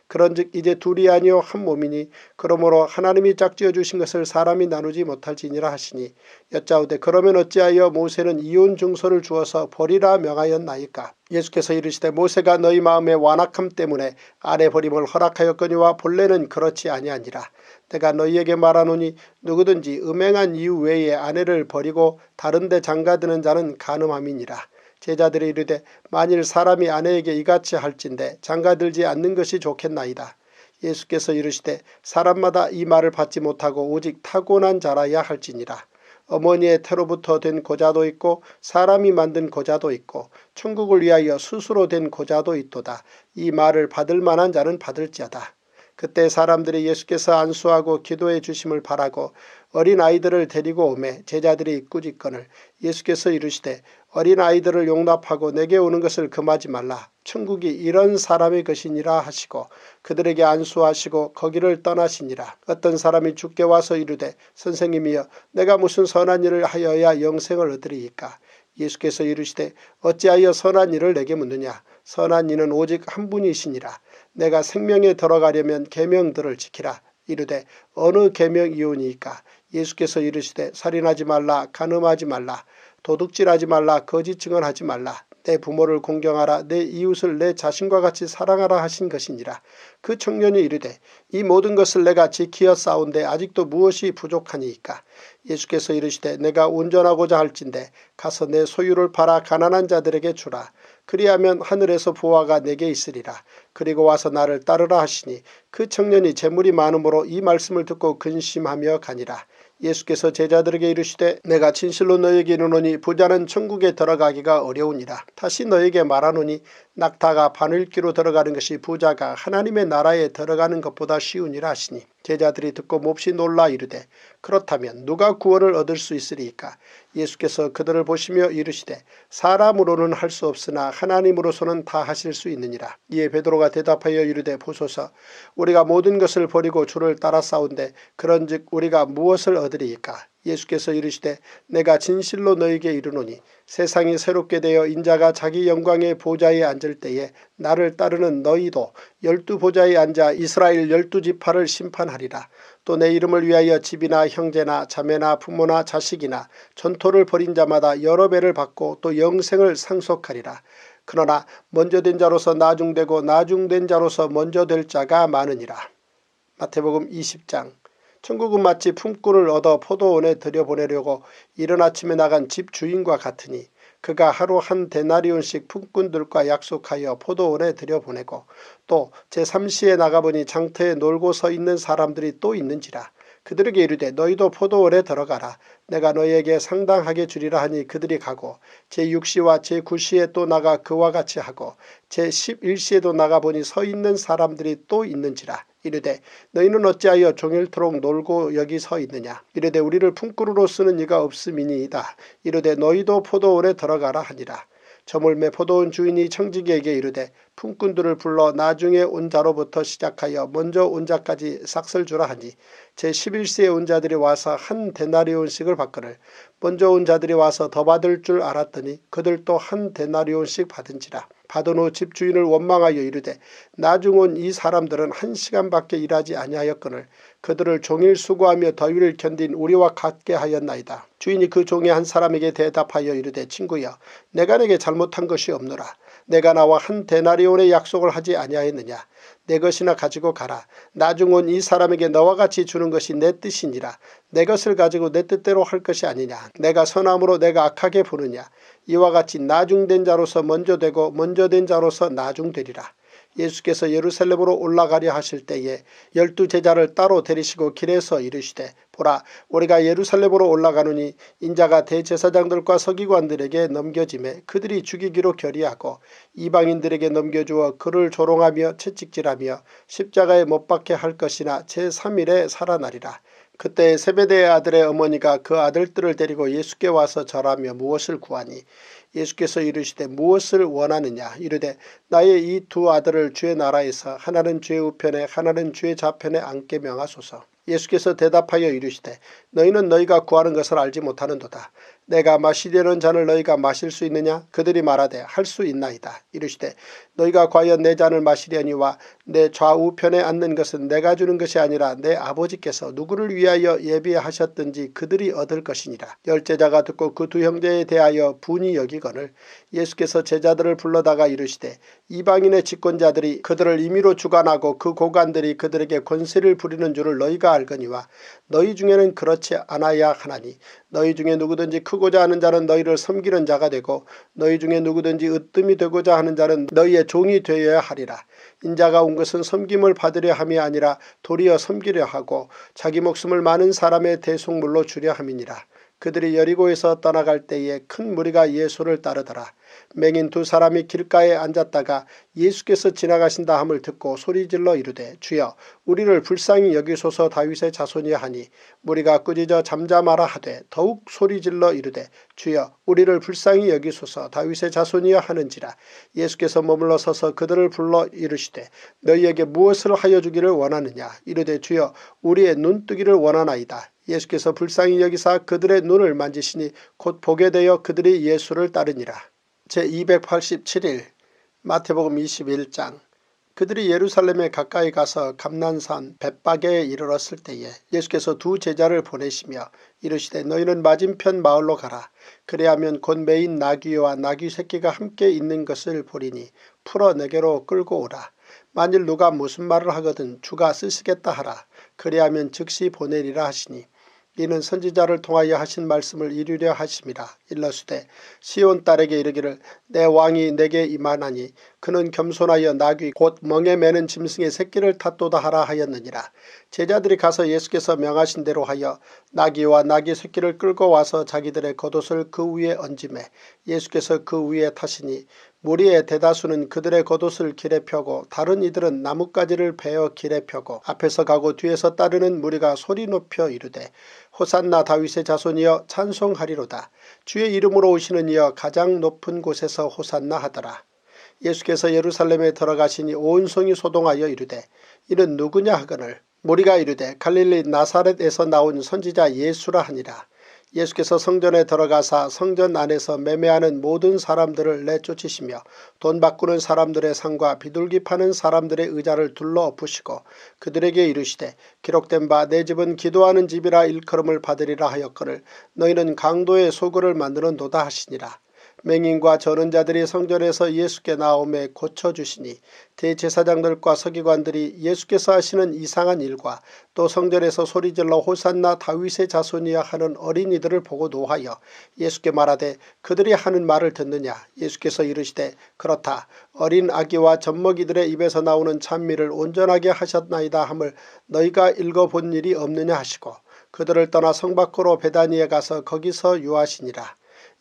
그런즉 이제 둘이 아니요 한 몸이니 그러므로 하나님이 짝지어 주신 것을 사람이 나누지 못할지니라 하시니 여짜오되 그러면 어찌하여 모세는 이혼 증서를 주어서 버리라 명하였나이까. 예수께서 이르시되 모세가 너희 마음의 완악함 때문에 아내 버림을 허락하였거니와 본래는 그렇지 아니하니라. 내가 너희에게 말하노니 누구든지 음행한 이유 외에 아내를 버리고 다른 데 장가드는 자는 간음함이니라. 제자들이 이르되 만일 사람이 아내에게 이같이 할진대 장가들지 않는 것이 좋겠나이다. 예수께서 이르시되 사람마다 이 말을 받지 못하고 오직 타고난 자라야 할지니라. 어머니의 태로부터 된 고자도 있고 사람이 만든 고자도 있고 천국을 위하여 스스로 된 고자도 있도다. 이 말을 받을 만한 자는 받을지어다. 그때 사람들이 예수께서 안수하고 기도해 주심을 바라고 어린아이들을 데리고 오매 제자들이 꾸짖거늘 예수께서 이르시되 어린아이들을 용납하고 내게 오는 것을 금하지 말라. 천국이 이런 사람의 것이니라 하시고 그들에게 안수하시고 거기를 떠나시니라. 어떤 사람이 주께 와서 이르되 선생님이여 내가 무슨 선한 일을 하여야 영생을 얻으리이까. 예수께서 이르시되 어찌하여 선한 일을 내게 묻느냐. 선한 이는 오직 한 분이시니라. 내가 생명에 들어가려면 계명들을 지키라. 이르되 어느 계명이오니이까. 예수께서 이르시되 살인하지 말라, 간음하지 말라, 도둑질하지 말라, 거짓 증언하지 말라, 내 부모를 공경하라, 내 이웃을 내 자신과 같이 사랑하라 하신 것이니라. 그 청년이 이르되 이 모든 것을 내가 지키어 싸운데 아직도 무엇이 부족하니이까. 예수께서 이르시되 내가 온전하고자 할진대 가서 내 소유를 팔아 가난한 자들에게 주라. 그리하면 하늘에서 보화가 내게 있으리라. 그리고 와서 나를 따르라 하시니 그 청년이 재물이 많음으로 이 말씀을 듣고 근심하며 가니라. 예수께서 제자들에게 이르시되 내가 진실로 너에게 이르노니 부자는 천국에 들어가기가 어려우니라. 다시 너에게 말하노니 낙타가 바늘귀로 들어가는 것이 부자가 하나님의 나라에 들어가는 것보다 쉬우니라 하시니 제자들이 듣고 몹시 놀라 이르되 그렇다면 누가 구원을 얻을 수 있으리이까. 예수께서 그들을 보시며 이르시되 사람으로는 할 수 없으나 하나님으로서는 다 하실 수 있느니라. 이에 베드로가 대답하여 이르되 보소서 우리가 모든 것을 버리고 주를 따라 싸운데 그런즉 우리가 무엇을 얻으리이까. 예수께서 이르시되 내가 진실로 너에게 이르노니 세상이 새롭게 되어 인자가 자기 영광의 보좌에 앉을 때에 나를 따르는 너희도 12보좌에 앉아 이스라엘 12지파를 심판하리라. 또 내 이름을 위하여 집이나 형제나 자매나 부모나 자식이나 전토를 벌인 자마다 여러 배를 받고 또 영생을 상속하리라. 그러나 먼저 된 자로서 나중되고 나중된 자로서 먼저 될 자가 많으니라. 마태복음 20장. 천국은 마치 품꾼을 얻어 포도원에 들여보내려고 이른 아침에 나간 집 주인과 같으니 그가 하루 한 데나리온씩 품꾼들과 약속하여 포도원에 들여보내고 또 제3시에 나가보니 장터에 놀고 서 있는 사람들이 또 있는지라. 그들에게 이르되 너희도 포도원에 들어가라. 내가 너희에게 상당하게 주리라 하니 그들이 가고 제6시와 제9시에 또 나가 그와 같이 하고 제11시에도 나가보니 서 있는 사람들이 또 있는지라. 이르되 너희는 어찌하여 종일토록 놀고 여기 서 있느냐. 이르되 우리를 품꾼으로 쓰는 이가 없음이니이다. 이르되 너희도 포도원에 들어가라 하니라. 저물매 포도원 주인이 청지기에게 이르되 품꾼들을 불러 나중에 온 자로부터 시작하여 먼저 온 자까지 삭슬 주라 하니 제11세에 온 자들이 와서 한 데나리온씩을 받거늘 먼저 온 자들이 와서 더 받을 줄 알았더니 그들도 한 데나리온씩 받은지라. 받은 후 집주인을 원망하여 이르되 나중 온 이 사람들은 1시간밖에 일하지 아니하였거늘 그들을 종일 수고하며 더위를 견딘 우리와 같게 하였나이다. 주인이 그 종의 한 사람에게 대답하여 이르되 친구여 내가 내게 잘못한 것이 없노라. 내가 나와 한 데나리온의 약속을 하지 아니하였느냐. 내 것이나 가지고 가라. 나중 온 이 사람에게 너와 같이 주는 것이 내 뜻이니라. 내 것을 가지고 내 뜻대로 할 것이 아니냐. 내가 선함으로 내가 악하게 보느냐. 이와 같이 나중된 자로서 먼저 되고 먼저 된 자로서 나중되리라. 예수께서 예루살렘으로 올라가려 하실 때에 12제자를 따로 데리시고 길에서 이르시되 보라 우리가 예루살렘으로 올라가노니 인자가 대제사장들과 서기관들에게 넘겨짐에 그들이 죽이기로 결의하고 이방인들에게 넘겨주어 그를 조롱하며 채찍질하며 십자가에 못 박게 할 것이나 제3일에 살아나리라. 그때 세베대의 아들의 어머니가 그 아들들을 데리고 예수께 와서 절하며 무엇을 구하니 예수께서 이르시되 무엇을 원하느냐. 이르되 나의 이 두 아들을 주의 나라에서 하나는 주의 우편에 하나는 주의 좌편에 앉게 명하소서. 예수께서 대답하여 이르시되 너희는 너희가 구하는 것을 알지 못하는도다. 내가 마시려는 잔을 너희가 마실 수 있느냐. 그들이 말하되 할 수 있나이다. 이르시되 너희가 과연 내 잔을 마시려니와 내 좌우편에 앉는 것은 내가 주는 것이 아니라 내 아버지께서 누구를 위하여 예비하셨든지 그들이 얻을 것이니라. 열제자가 듣고 그 두 형제에 대하여 분이 여기거늘 예수께서 제자들을 불러다가 이르시되 이방인의 집권자들이 그들을 임의로 주관하고 그 고관들이 그들에게 권세를 부리는 줄을 너희가 알거니와 너희 중에는 그렇지 않아야 하나니 너희 중에 누구든지 크고자 하는 자는 너희를 섬기는 자가 되고 너희 중에 누구든지 으뜸이 되고자 하는 자는 너희의 종이 되어야 하리라. 인자가 온 것은 섬김을 받으려 함이 아니라 도리어 섬기려 하고 자기 목숨을 많은 사람의 대속물로 주려 함이니라. 그들이 여리고에서 떠나갈 때에 큰 무리가 예수를 따르더라. 맹인 두 사람이 길가에 앉았다가 예수께서 지나가신다 함을 듣고 소리질러 이르되 주여 우리를 불쌍히 여기소서 다윗의 자손이여 하니 무리가 꾸짖어 잠잠하라 하되 더욱 소리질러 이르되 주여 우리를 불쌍히 여기소서 다윗의 자손이여 하는지라. 예수께서 머물러 서서 그들을 불러 이르시되 너희에게 무엇을 하여 주기를 원하느냐. 이르되 주여 우리의 눈뜨기를 원하나이다. 예수께서 불쌍히 여기사 그들의 눈을 만지시니 곧 보게 되어 그들이 예수를 따르니라. 제287일 마태복음 21장. 그들이 예루살렘에 가까이 가서 감난산 벳바게에 이르렀을 때에 예수께서 두 제자를 보내시며 이르시되 너희는 맞은편 마을로 가라. 그리하면 곧 매인 나귀와 나귀 새끼가 함께 있는 것을 보리니 풀어 내게로 끌고 오라. 만일 누가 무슨 말을 하거든 주가 쓰시겠다 하라. 그리하면 즉시 보내리라 하시니 이는 선지자를 통하여 하신 말씀을 이루려 하심이라. 일러스되 시온 딸에게 이르기를 내 왕이 내게 임하나니 그는 겸손하여 나귀 곧 멍에 매는 짐승의 새끼를 탔도다 하라 하였느니라. 제자들이 가서 예수께서 명하신 대로 하여 나귀와 나귀 새끼를 끌고 와서 자기들의 겉옷을 그 위에 얹음에 예수께서 그 위에 타시니 무리의 대다수는 그들의 겉옷을 길에 펴고 다른 이들은 나뭇가지를 베어 길에 펴고 앞에서 가고 뒤에서 따르는 무리가 소리 높여 이르되 호산나 다윗의 자손이여 찬송하리로다. 주의 이름으로 오시는 이여 가장 높은 곳에서 호산나 하더라. 예수께서 예루살렘에 들어가시니 온 성이 소동하여 이르되 이는 누구냐 하거늘 무리가 이르되 갈릴리 나사렛에서 나온 선지자 예수라 하니라. 예수께서 성전에 들어가사 성전 안에서 매매하는 모든 사람들을 내쫓으시며 돈 바꾸는 사람들의 상과 비둘기 파는 사람들의 의자를 둘러 엎으시고 그들에게 이르시되 기록된 바 내 집은 기도하는 집이라 일컬음을 받으리라 하였거늘 너희는 강도의 소굴을 만드는도다 하시니라. 맹인과 저는 자들이 성전에서 예수께 나오매 고쳐주시니 대제사장들과 서기관들이 예수께서 하시는 이상한 일과 또 성전에서 소리질러 호산나 다윗의 자손이야 하는 어린이들을 보고 노하여 예수께 말하되 그들이 하는 말을 듣느냐. 예수께서 이르시되 그렇다. 어린 아기와 젖먹이들의 입에서 나오는 찬미를 온전하게 하셨나이다 함을 너희가 읽어본 일이 없느냐 하시고 그들을 떠나 성 밖으로 베다니에 가서 거기서 유하시니라.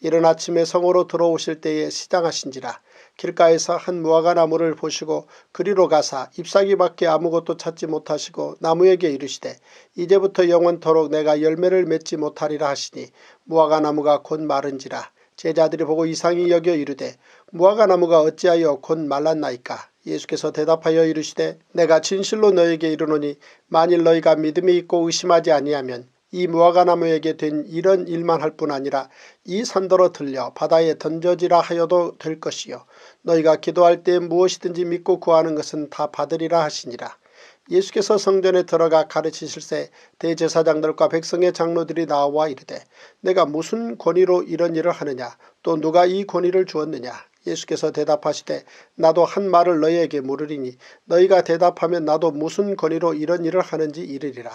이른 아침에 성으로 들어오실 때에 시장하신지라. 길가에서 한 무화과 나무를 보시고 그리로 가사 잎사귀밖에 아무것도 찾지 못하시고 나무에게 이르시되 이제부터 영원토록 내가 열매를 맺지 못하리라 하시니 무화과 나무가 곧 마른지라. 제자들이 보고 이상히 여겨 이르되 무화과 나무가 어찌하여 곧 말랐나이까. 예수께서 대답하여 이르시되 내가 진실로 너희에게 이르노니 만일 너희가 믿음이 있고 의심하지 아니하면 이 무화과나무에게 된 이런 일만 할 뿐 아니라 이 산더러 들려 바다에 던져지라 하여도 될 것이요 너희가 기도할 때 무엇이든지 믿고 구하는 것은 다 받으리라 하시니라. 예수께서 성전에 들어가 가르치실새 대제사장들과 백성의 장로들이 나와 이르되 내가 무슨 권위로 이런 일을 하느냐. 또 누가 이 권위를 주었느냐. 예수께서 대답하시되 나도 한 말을 너희에게 물으리니 너희가 대답하면 나도 무슨 권위로 이런 일을 하는지 이르리라.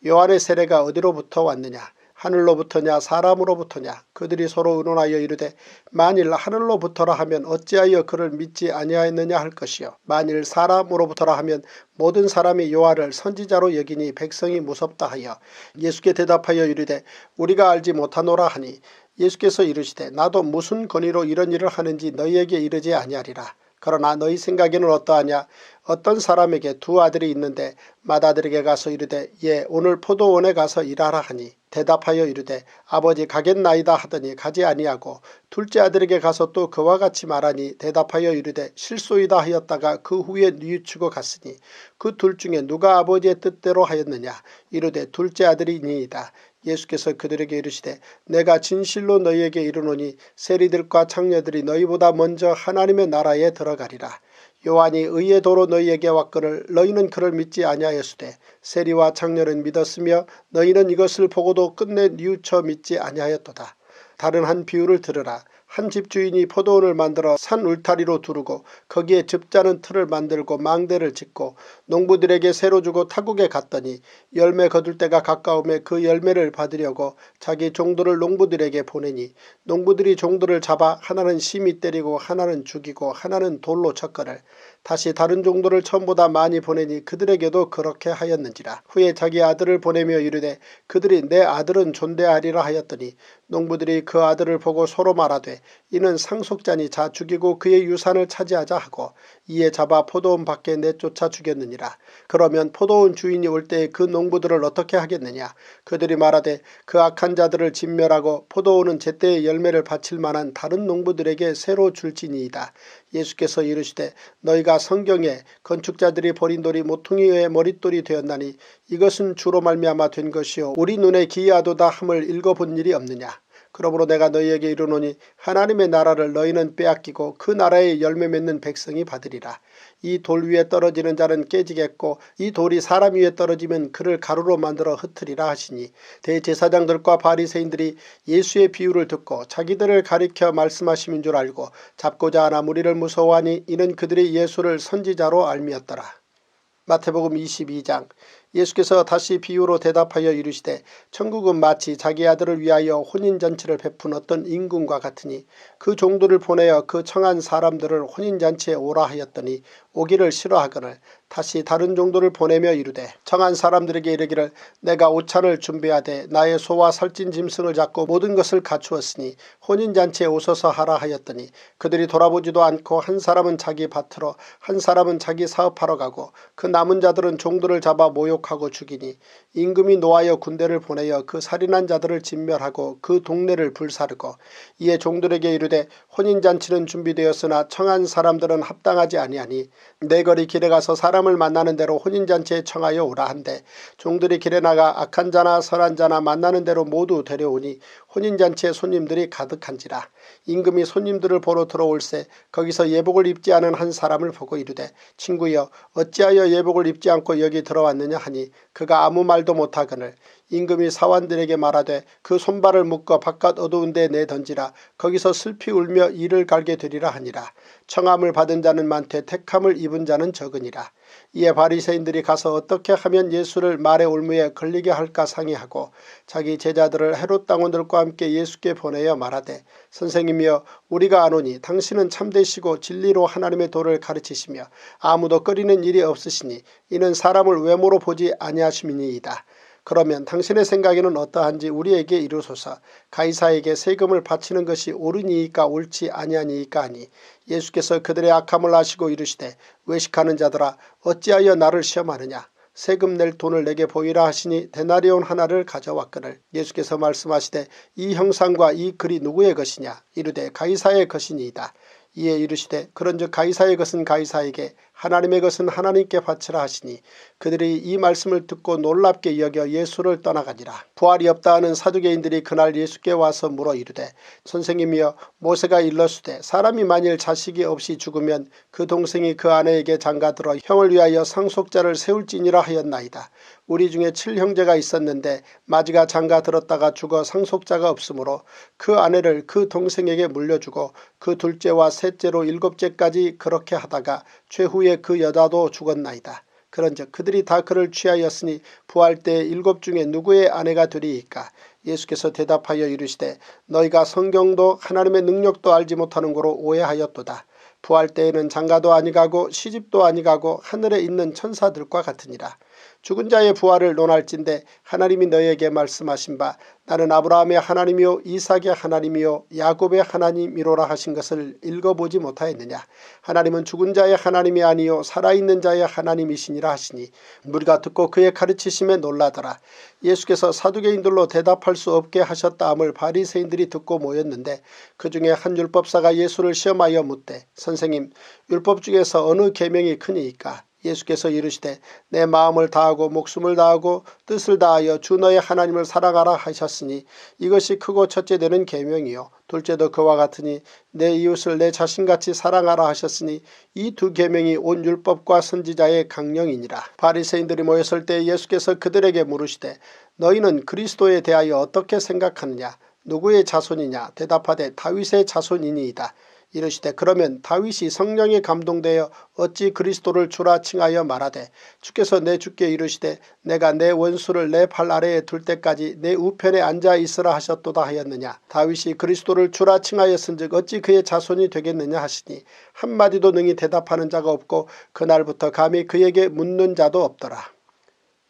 요한의 세례가 어디로부터 왔느냐. 하늘로부터냐 사람으로부터냐. 그들이 서로 의논하여 이르되 만일 하늘로부터라 하면 어찌하여 그를 믿지 아니하였느냐 할 것이요 만일 사람으로부터라 하면 모든 사람이 요한을 선지자로 여기니 백성이 무섭다 하여 예수께 대답하여 이르되 우리가 알지 못하노라 하니 예수께서 이르시되 나도 무슨 권위로 이런 일을 하는지 너희에게 이르지 아니하리라. 그러나 너희 생각에는 어떠하냐. 어떤 사람에게 두 아들이 있는데 맏아들에게 가서 이르되 예 오늘 포도원에 가서 일하라 하니 대답하여 이르되 아버지 가겠나이다 하더니 가지 아니하고 둘째 아들에게 가서 또 그와 같이 말하니 대답하여 이르되 실소이다 하였다가 그 후에 뉘우치고 갔으니 그 둘 중에 누가 아버지의 뜻대로 하였느냐. 이르되 둘째 아들이니이다. 예수께서 그들에게 이르시되 내가 진실로 너희에게 이르노니 세리들과 창녀들이 너희보다 먼저 하나님의 나라에 들어가리라. 요한이 의의 도로 너희에게 왔거늘 너희는 그를 믿지 아니하였으되 세리와 창녀는 믿었으며 너희는 이것을 보고도 끝내 뉘우쳐 믿지 아니하였도다. 다른 한 비유를 들으라. 한 집주인이 포도원을 만들어 산 울타리로 두르고 거기에 즙자는 틀을 만들고 망대를 짓고 농부들에게 새로 주고 타국에 갔더니 열매 거둘 때가 가까우매 그 열매를 받으려고 자기 종들을 농부들에게 보내니 농부들이 종들을 잡아 하나는 심히 때리고 하나는 죽이고 하나는 돌로 쳤거늘 다시 다른 종들을 처음보다 많이 보내니 그들에게도 그렇게 하였는지라. 후에 자기 아들을 보내며 이르되 그들이 내 아들은 존대하리라 하였더니 농부들이 그 아들을 보고 서로 말하되 이는 상속자니 자 죽이고 그의 유산을 차지하자 하고 이에 잡아 포도원 밖에 내쫓아 죽였느니라. 그러면 포도원 주인이 올 때에 그 농부들을 어떻게 하겠느냐. 그들이 말하되 그 악한 자들을 진멸하고 포도원은 제때의 열매를 바칠 만한 다른 농부들에게 새로 줄지니이다. 예수께서 이르시되 너희가 성경에 건축자들이 버린 돌이 모퉁이의 머릿돌이 되었나니 이것은 주로 말미암아 된 것이요 우리 눈에 기이하도다 함을 읽어본 일이 없느냐. 그러므로 내가 너희에게 이르노니 하나님의 나라를 너희는 빼앗기고 그 나라의 열매 맺는 백성이 받으리라. 이 돌 위에 떨어지는 자는 깨지겠고 이 돌이 사람 위에 떨어지면 그를 가루로 만들어 흩으리라 하시니 대제사장들과 바리새인들이 예수의 비유를 듣고 자기들을 가리켜 말씀하심인 줄 알고 잡고자 하나 무리를 무서워하니 이는 그들이 예수를 선지자로 알미었더라. 마태복음 22장. 예수께서 다시 비유로 대답하여 이르시되 천국은 마치 자기 아들을 위하여 혼인잔치를 베푼 어떤 임금과 같으니 그 종들을 보내어 그 청한 사람들을 혼인잔치에 오라 하였더니 오기를 싫어하거늘 다시 다른 종들을 보내며 이르되 청한 사람들에게 이르기를 내가 오찬을 준비하되 나의 소와 살찐 짐승을 잡고 모든 것을 갖추었으니 혼인잔치에 오소서 하라 하였더니 그들이 돌아보지도 않고 한 사람은 자기 밭으로 한 사람은 자기 사업하러 가고 그 남은 자들은 종들을 잡아 모욕하고 죽이니 임금이 노하여 군대를 보내어 그 살인한 자들을 진멸하고 그 동네를 불사르고 이에 종들에게 이르되 혼인잔치는 준비되었으나 청한 사람들은 합당하지 아니하니 내거리 길에 가서 사람을 만나는 대로 혼인잔치에 청하여 오라 한데 종들이 길에 나가 악한 자나 선한 자나 만나는 대로 모두 데려오니 혼인잔치에 손님들이 가득한지라. 임금이 손님들을 보러 들어올새 거기서 예복을 입지 않은 한 사람을 보고 이르되 친구여 어찌하여 예복을 입지 않고 여기 들어왔느냐 하니 그가 아무 말도 못하거늘 임금이 사환들에게 말하되 그 손발을 묶어 바깥 어두운 데 내던지라. 거기서 슬피 울며 이를 갈게 되리라 하니라. 청함을 받은 자는 많되 택함을 입은 자는 적으니라. 이에 바리새인들이 가서 어떻게 하면 예수를 말의 올무에 걸리게 할까 상의하고 자기 제자들을 헤롯 당원들과 함께 예수께 보내어 말하되 선생님이여 우리가 아노니 당신은 참되시고 진리로 하나님의 도를 가르치시며 아무도 꺼리는 일이 없으시니 이는 사람을 외모로 보지 아니하심이니이다. 그러면 당신의 생각에는 어떠한지 우리에게 이르소서. 가이사에게 세금을 바치는 것이 옳으니이까 옳지 아니하니이까 하니 예수께서 그들의 악함을 아시고 이르시되 외식하는 자들아 어찌하여 나를 시험하느냐. 세금 낼 돈을 내게 보이라 하시니 데나리온 하나를 가져왔거늘 예수께서 말씀하시되 이 형상과 이 글이 누구의 것이냐. 이르되 가이사의 것이니이다. 이에 이르시되 그런즉 가이사의 것은 가이사에게 하나님의 것은 하나님께 바치라 하시니 그들이 이 말씀을 듣고 놀랍게 여겨 예수를 떠나가니라. 부활이 없다 하는 사두개인들이 그날 예수께 와서 물어 이르되 선생님이여 모세가 일렀으되 사람이 만일 자식이 없이 죽으면 그 동생이 그 아내에게 장가들어 형을 위하여 상속자를 세울지니라 하였나이다. 우리 중에 7형제가 있었는데 마지가 장가들었다가 죽어 상속자가 없으므로 그 아내를 그 동생에게 물려주고 그 둘째와 셋째로 7째까지 그렇게 하다가 최후에 그 여자도 죽었나이다. 그런즉 그들이 다 그를 취하였으니 부활 때 7 중에 누구의 아내가 되리이까. 예수께서 대답하여 이르시되 너희가 성경도 하나님의 능력도 알지 못하는 거로 오해하였도다. 부활 때에는 장가도 아니가고 시집도 아니가고 하늘에 있는 천사들과 같으니라. 죽은 자의 부활을 논할진대 하나님이 너희에게 말씀하신 바 나는 아브라함의 하나님이요 이삭의 하나님이요 야곱의 하나님이로라 하신 것을 읽어보지 못하였느냐. 하나님은 죽은 자의 하나님이 아니요 살아있는 자의 하나님이시니라 하시니 무리가 듣고 그의 가르치심에 놀라더라. 예수께서 사두개인들로 대답할 수 없게 하셨다함을 바리새인들이 듣고 모였는데 그 중에 한 율법사가 예수를 시험하여 묻되 선생님 율법 중에서 어느 계명이 크니이까. 예수께서 이르시되 내 마음을 다하고 목숨을 다하고 뜻을 다하여 주 너의 하나님을 사랑하라 하셨으니 이것이 크고 첫째 되는 계명이요 둘째도 그와 같으니 내 이웃을 내 자신같이 사랑하라 하셨으니 이 두 계명이 온 율법과 선지자의 강령이니라. 바리새인들이 모였을 때 예수께서 그들에게 물으시되 너희는 그리스도에 대하여 어떻게 생각하느냐. 누구의 자손이냐? 대답하되 다윗의 자손이니이다. 이르시되 그러면 다윗이 성령에 감동되어 어찌 그리스도를 주라 칭하여 말하되 주께서 내 주께 이르시되 내가 내 원수를 내 발 아래에 둘 때까지 내 우편에 앉아 있으라 하셨도다 하였느냐. 다윗이 그리스도를 주라 칭하였은즉 어찌 그의 자손이 되겠느냐 하시니 한마디도 능히 대답하는 자가 없고 그날부터 감히 그에게 묻는 자도 없더라.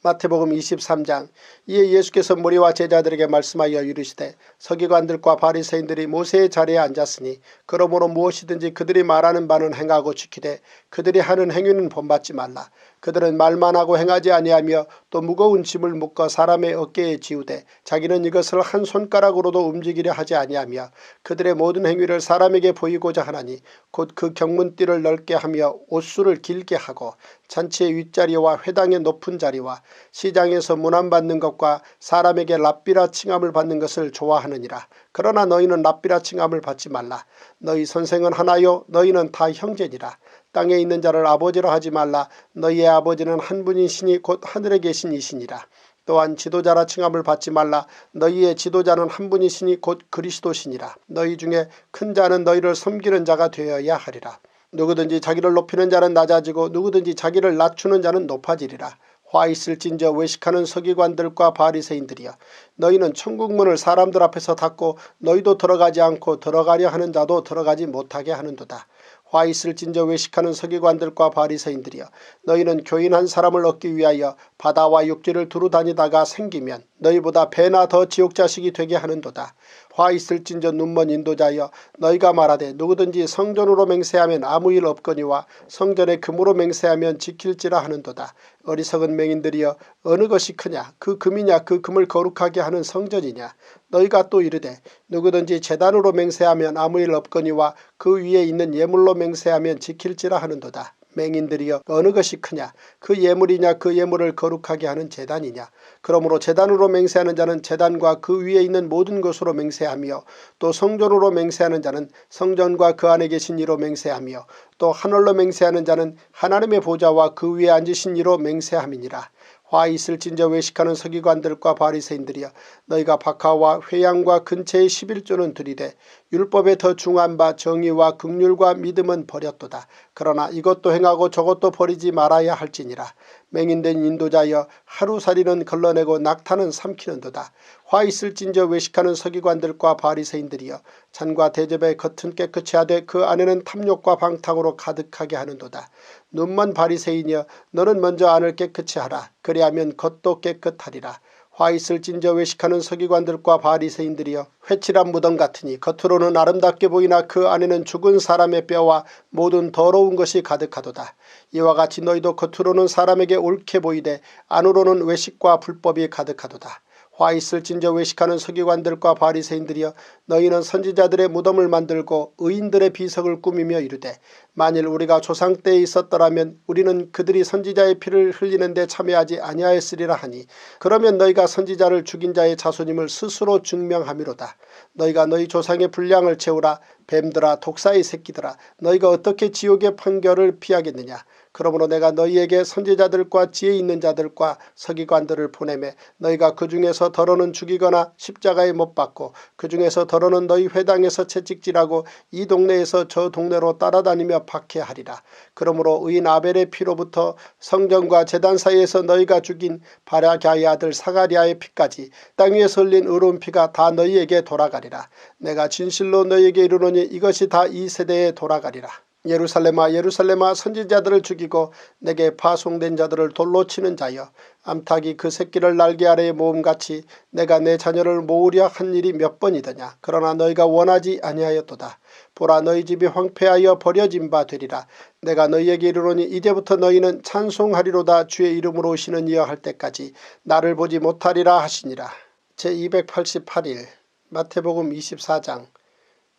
마태복음 23장. 이에 예수께서 무리와 제자들에게 말씀하여 이르시되 서기관들과 바리새인들이 모세의 자리에 앉았으니 그러므로 무엇이든지 그들이 말하는 바는 행하고 지키되 그들이 하는 행위는 본받지 말라. 그들은 말만 하고 행하지 아니하며 또 무거운 짐을 묶어 사람의 어깨에 지우되 자기는 이것을 한 손가락으로도 움직이려 하지 아니하며 그들의 모든 행위를 사람에게 보이고자 하나니 곧 그 경문띠를 넓게 하며 옷수를 길게 하고 잔치의 윗자리와 회당의 높은 자리와 시장에서 문안받는 것과 사람에게 랍비라 칭함을 받는 것을 좋아하느니라. 그러나 너희는 랍비라 칭함을 받지 말라. 너희 선생은 하나요 너희는 다 형제니라. 땅에 있는 자를 아버지라 하지 말라. 너희의 아버지는 한 분이시니 곧 하늘에 계신 이시니라. 또한 지도자라 칭함을 받지 말라. 너희의 지도자는 한 분이시니 곧 그리스도시니라. 너희 중에 큰 자는 너희를 섬기는 자가 되어야 하리라. 누구든지 자기를 높이는 자는 낮아지고 누구든지 자기를 낮추는 자는 높아지리라. 화 있을진저 외식하는 서기관들과 바리새인들이여, 너희는 천국문을 사람들 앞에서 닫고 너희도 들어가지 않고 들어가려 하는 자도 들어가지 못하게 하는도다. 화 있을진저 외식하는 서기관들과 바리새인들이여, 너희는 교인 한 사람을 얻기 위하여 바다와 육지를 두루 다니다가 생기면 너희보다 배나 더 지옥자식이 되게 하는도다. 화 있을진저 눈먼 인도자여, 너희가 말하되 누구든지 성전으로 맹세하면 아무 일 없거니와 성전에 금으로 맹세하면 지킬지라 하는도다. 어리석은 맹인들이여, 어느 것이 크냐? 그 금이냐? 그 금을 거룩하게 하는 성전이냐? 너희가 또 이르되 누구든지 제단으로 맹세하면 아무 일 없거니와 그 위에 있는 예물로 맹세하면 지킬지라 하는도다. 맹인들이여, 어느 것이 크냐? 그 예물이냐? 그 예물을 거룩하게 하는 제단이냐? 그러므로 제단으로 맹세하는 자는 제단과 그 위에 있는 모든 것으로 맹세하며, 또 성전으로 맹세하는 자는 성전과 그 안에 계신 이로 맹세하며, 또 하늘로 맹세하는 자는 하나님의 보좌와 그 위에 앉으신 이로 맹세함이니라. 화 있을진저 외식하는 서기관들과 바리새인들이여, 너희가 박하와 회양과 근처의 11조는 드리되 율법에 더 중한 바 정의와 긍휼과 믿음은 버렸도다. 그러나 이것도 행하고 저것도 버리지 말아야 할지니라. 맹인된 인도자여, 하루살이는 걸러내고 낙타는 삼키는도다. 화 있을진저 외식하는 서기관들과 바리새인들이여, 잔과 대접의 겉은 깨끗이 하되 그 안에는 탐욕과 방탕으로 가득하게 하는도다. 눈먼 바리새인이여, 너는 먼저 안을 깨끗이 하라. 그리하면 겉도 깨끗하리라. 화 있을진저 외식하는 서기관들과 바리새인들이여, 회칠한 무덤 같으니 겉으로는 아름답게 보이나 그 안에는 죽은 사람의 뼈와 모든 더러운 것이 가득하도다. 이와 같이 너희도 겉으로는 사람에게 옳게 보이되 안으로는 외식과 불법이 가득하도다. 화 있을진저 외식하는 서기관들과 바리새인들이여, 너희는 선지자들의 무덤을 만들고 의인들의 비석을 꾸미며 이르되 만일 우리가 조상 때에 있었더라면 우리는 그들이 선지자의 피를 흘리는 데 참여하지 아니하였으리라 하니, 그러면 너희가 선지자를 죽인 자의 자손임을 스스로 증명함이로다. 너희가 너희 조상의 분량을 채우라. 뱀들아, 독사의 새끼들아, 너희가 어떻게 지옥의 판결을 피하겠느냐. 그러므로 내가 너희에게 선지자들과 지혜 있는 자들과 서기관들을 보내매 너희가 그 중에서 더러는 죽이거나 십자가에 못 박고 그 중에서 더러는 너희 회당에서 채찍질하고 이 동네에서 저 동네로 따라다니며 박해하리라. 그러므로 의인 아벨의 피로부터 성전과 제단 사이에서 너희가 죽인 바라갸의 아들 사가리아의 피까지 땅 위에서 흘린 의로운 피가 다 너희에게 돌아가리라. 내가 진실로 너희에게 이르노니 이것이 다 이 세대에 돌아가리라. 예루살렘아, 예루살렘아, 선지자들을 죽이고 내게 파송된 자들을 돌로 치는 자여, 암탉이 그 새끼를 날개 아래에 모음같이 내가 내 자녀를 모으려 한 일이 몇 번이더냐. 그러나 너희가 원하지 아니하였도다. 보라, 너희 집이 황폐하여 버려진 바 되리라. 내가 너희에게 이르노니 이제부터 너희는 찬송하리로다. 주의 이름으로 오시는 이여 할 때까지 나를 보지 못하리라 하시니라. 제288일 마태복음 24장.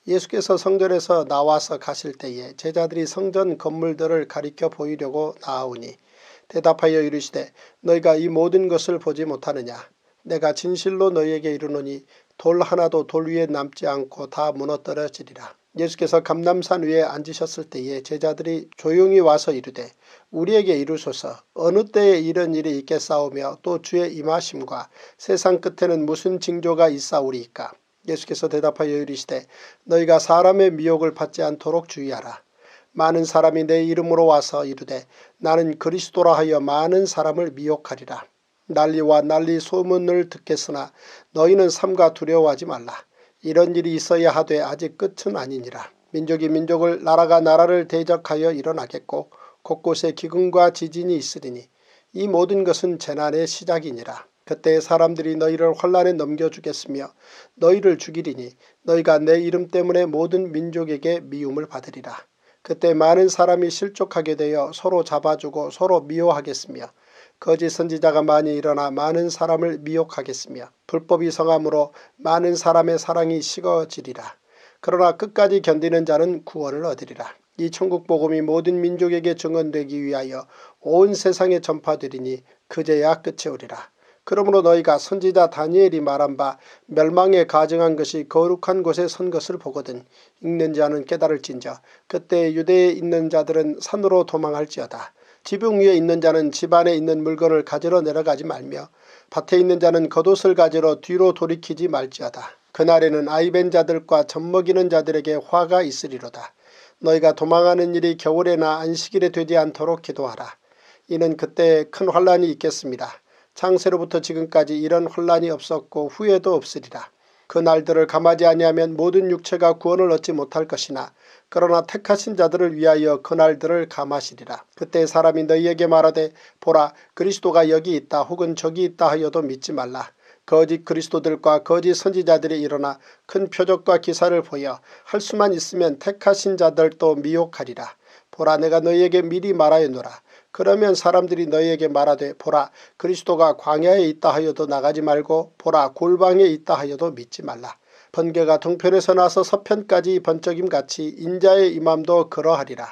예수께서 성전에서 나와서 가실 때에 제자들이 성전 건물들을 가리켜 보이려고 나아오니 대답하여 이르시되 너희가 이 모든 것을 보지 못하느냐. 내가 진실로 너희에게 이르노니 돌 하나도 돌 위에 남지 않고 다 무너뜨려지리라. 예수께서 감람산 위에 앉으셨을 때에 제자들이 조용히 와서 이르되 우리에게 이루소서, 어느 때에 이런 일이 있겠사오며 또 주의 임하심과 세상 끝에는 무슨 징조가 있사오리이까. 예수께서 대답하여 이르시되 너희가 사람의 미혹을 받지 않도록 주의하라. 많은 사람이 내 이름으로 와서 이르되 나는 그리스도라 하여 많은 사람을 미혹하리라. 난리와 난리 소문을 듣겠으나 너희는 삼가 두려워하지 말라. 이런 일이 있어야 하되 아직 끝은 아니니라. 민족이 민족을 나라가 나라를 대적하여 일어나겠고 곳곳에 기근과 지진이 있으리니 이 모든 것은 재난의 시작이니라. 그때 사람들이 너희를 환란에 넘겨주겠으며 너희를 죽이리니 너희가 내 이름 때문에 모든 민족에게 미움을 받으리라. 그때 많은 사람이 실족하게 되어 서로 잡아주고 서로 미워하겠으며 거짓 선지자가 많이 일어나 많은 사람을 미혹하겠으며 불법이 성함으로 많은 사람의 사랑이 식어지리라. 그러나 끝까지 견디는 자는 구원을 얻으리라. 이 천국 복음이 모든 민족에게 증언되기 위하여 온 세상에 전파되리니 그제야 끝이 오리라. 그러므로 너희가 선지자 다니엘이 말한 바 멸망에 가증한 것이 거룩한 곳에 선 것을 보거든 읽는 자는 깨달을진저 그때 유대에 있는 자들은 산으로 도망할지어다. 지붕 위에 있는 자는 집 안에 있는 물건을 가지러 내려가지 말며 밭에 있는 자는 겉옷을 가지러 뒤로 돌이키지 말지어다. 그날에는 아이벤 자들과 젖먹이는 자들에게 화가 있으리로다. 너희가 도망하는 일이 겨울에나 안식일에 되지 않도록 기도하라. 이는 그때 큰 환란이 있겠습니다. 창세로부터 지금까지 이런 환란이 없었고 후에도 없으리라. 그 날들을 감하지 아니하면 모든 육체가 구원을 얻지 못할 것이나 그러나 택하신 자들을 위하여 그 날들을 감하시리라. 그때 사람이 너희에게 말하되 보라 그리스도가 여기 있다 혹은 저기 있다 하여도 믿지 말라. 거짓 그리스도들과 거짓 선지자들이 일어나 큰 표적과 기사를 보여 할 수만 있으면 택하신 자들도 미혹하리라. 보라 내가 너희에게 미리 말하였노라. 그러면 사람들이 너희에게 말하되 보라 그리스도가 광야에 있다 하여도 나가지 말고 보라 골방에 있다 하여도 믿지 말라. 번개가 동편에서 나서 서편까지 번쩍임같이 인자의 임함도 그러하리라.